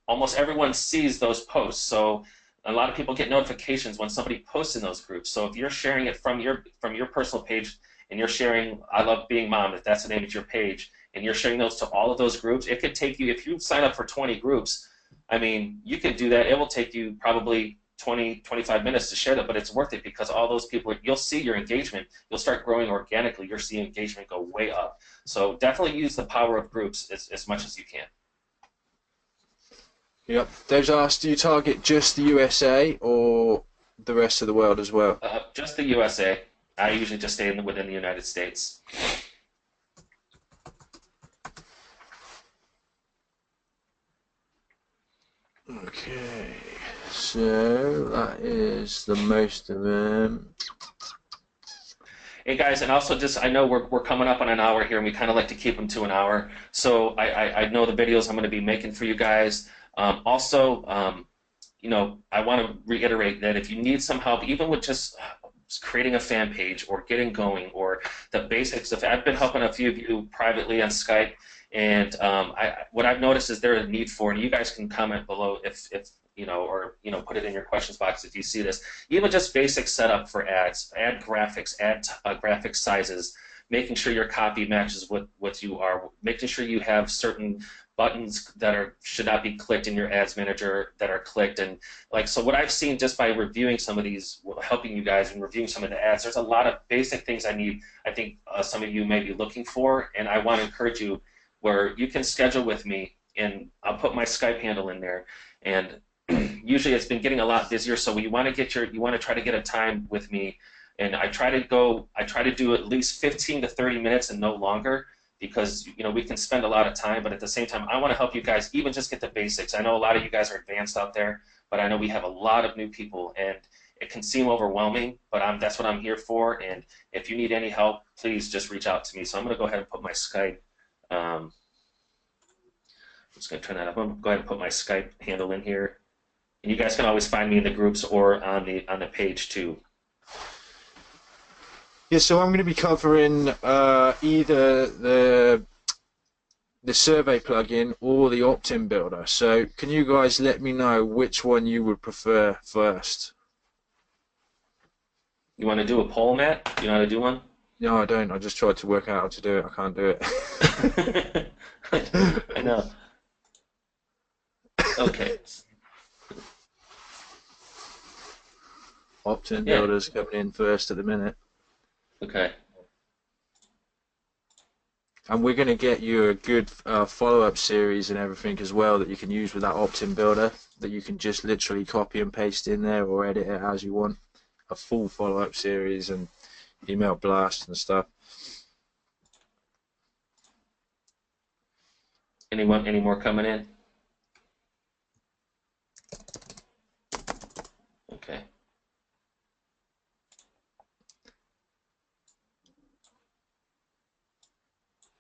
almost everyone sees those posts, so a lot of people get notifications when somebody posts in those groups. So if you're sharing it from your personal page, and you're sharing, I love being mom, if that's the name of your page, and you're sharing those to all of those groups, it could take you, if you sign up for 20 groups, I mean, you can do that. It will take you probably 20, 25 minutes to share that, but it's worth it, because all those people, you'll see your engagement, you'll start growing organically. You'll see engagement go way up. So definitely use the power of groups as much as you can. Yep. Those asked, do you target just the USA or the rest of the world as well? Just the USA. I usually just stay within the United States. Okay, so that is the most of them. Hey guys, and also just I know we're coming up on an hour here, and we kind of like to keep them to an hour. So I know the videos I'm going to be making for you guys. You know, I want to reiterate that if you need some help, even with just creating a fan page or getting going or the basics of, I've been helping a few of you privately on Skype, and what I've noticed is there a need for, and you guys can comment below if you know, or you know, put it in your questions box if you see this. Even just basic setup for ads, ad graphics, ad graphic sizes, making sure your copy matches what you are, making sure you have certain buttons that should not be clicked in your ads manager that are clicked, and like, so what I've seen just by reviewing some of these, helping you guys and reviewing some of the ads, there's a lot of basic things I think some of you may be looking for, and I want to encourage you where you can schedule with me, and I'll put my Skype handle in there, and usually it's been getting a lot busier, so you want to try to get a time with me, and I try to do at least 15 to 30 minutes and no longer, because you know we can spend a lot of time, but at the same time I want to help you guys even just get the basics. I know a lot of you guys are advanced out there, but I know we have a lot of new people, and it can seem overwhelming, but that's what I'm here for, and if you need any help, please just reach out to me. So I'm going to go ahead and put my Skype, I'm just going to turn that up. I'm going to go ahead and put my Skype handle in here. And you guys can always find me in the groups or on the page too. Yeah, so I'm going to be covering either the survey plugin or the opt-in builder. So can you guys let me know which one you would prefer first? You want to do a poll, Matt? Do you know how to do one? No, I don't. I just tried to work out how to do it. I can't do it. I know. Okay. Opt-in builders coming in first at the minute. Okay. And we're going to get you a good follow-up series and everything as well that you can use with that opt-in builder, that you can just literally copy and paste in there or edit it as you want. A full follow-up series and email blast and stuff. Any more coming in? Okay.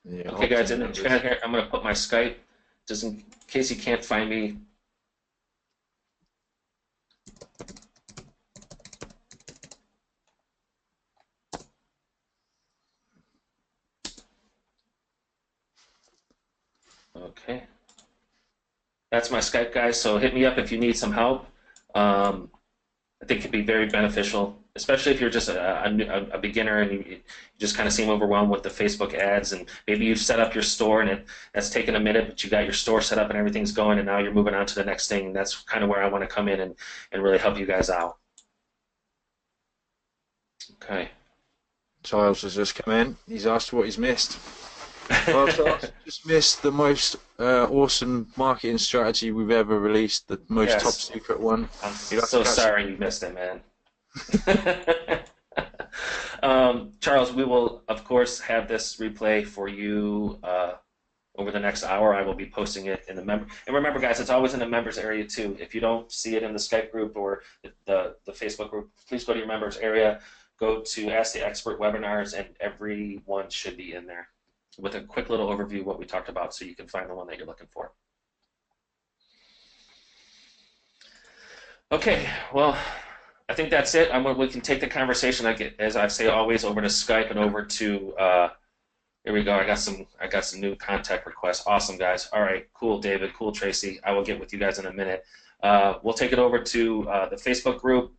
Yeah, okay, guys, in the chat here, I'm going to put my Skype, just in case you can't find me. Okay. That's my Skype, guys, so hit me up if you need some help. I think it could be very beneficial, especially if you're just a beginner and you just kind of seem overwhelmed with the Facebook ads, and maybe you've set up your store and that's taken a minute, but you got your store set up and everything's going, and now you're moving on to the next thing. And that's kind of where I want to come in and really help you guys out. Okay. Charles has just come in. He's asked what he's missed. Well, Charles just missed the most awesome marketing strategy we've ever released, the most top secret one. I'm so sorry you missed it, man. Charles, we will, of course, have this replay for you over the next hour. I will be posting it in the member. And remember, guys, it's always in the members area, too. If you don't see it in the Skype group or the Facebook group, please go to your members area, go to Ask the Expert webinars, and everyone should be in there with a quick little overview of what we talked about so you can find the one that you're looking for. Okay, well, I think that's it. We can take the conversation, as I say always, over to Skype and over to, here we go, I got some new contact requests. Awesome, guys. All right, cool, David, cool, Tracy. I will get with you guys in a minute. We'll take it over to the Facebook group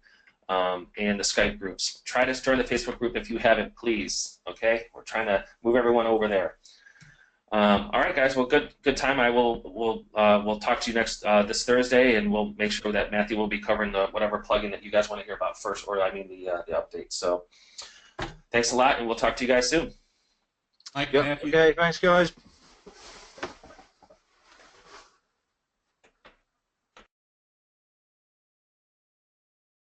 and the Skype groups. Try to join the Facebook group if you haven't, please. Okay, we're trying to move everyone over there. All right, guys. Well, good time. We'll talk to you next this Thursday, and we'll make sure that Matthew will be covering whatever plugin that you guys want to hear about first, or I mean the update. So, thanks a lot, and we'll talk to you guys soon. Thank you, Matthew. Okay, thanks, guys.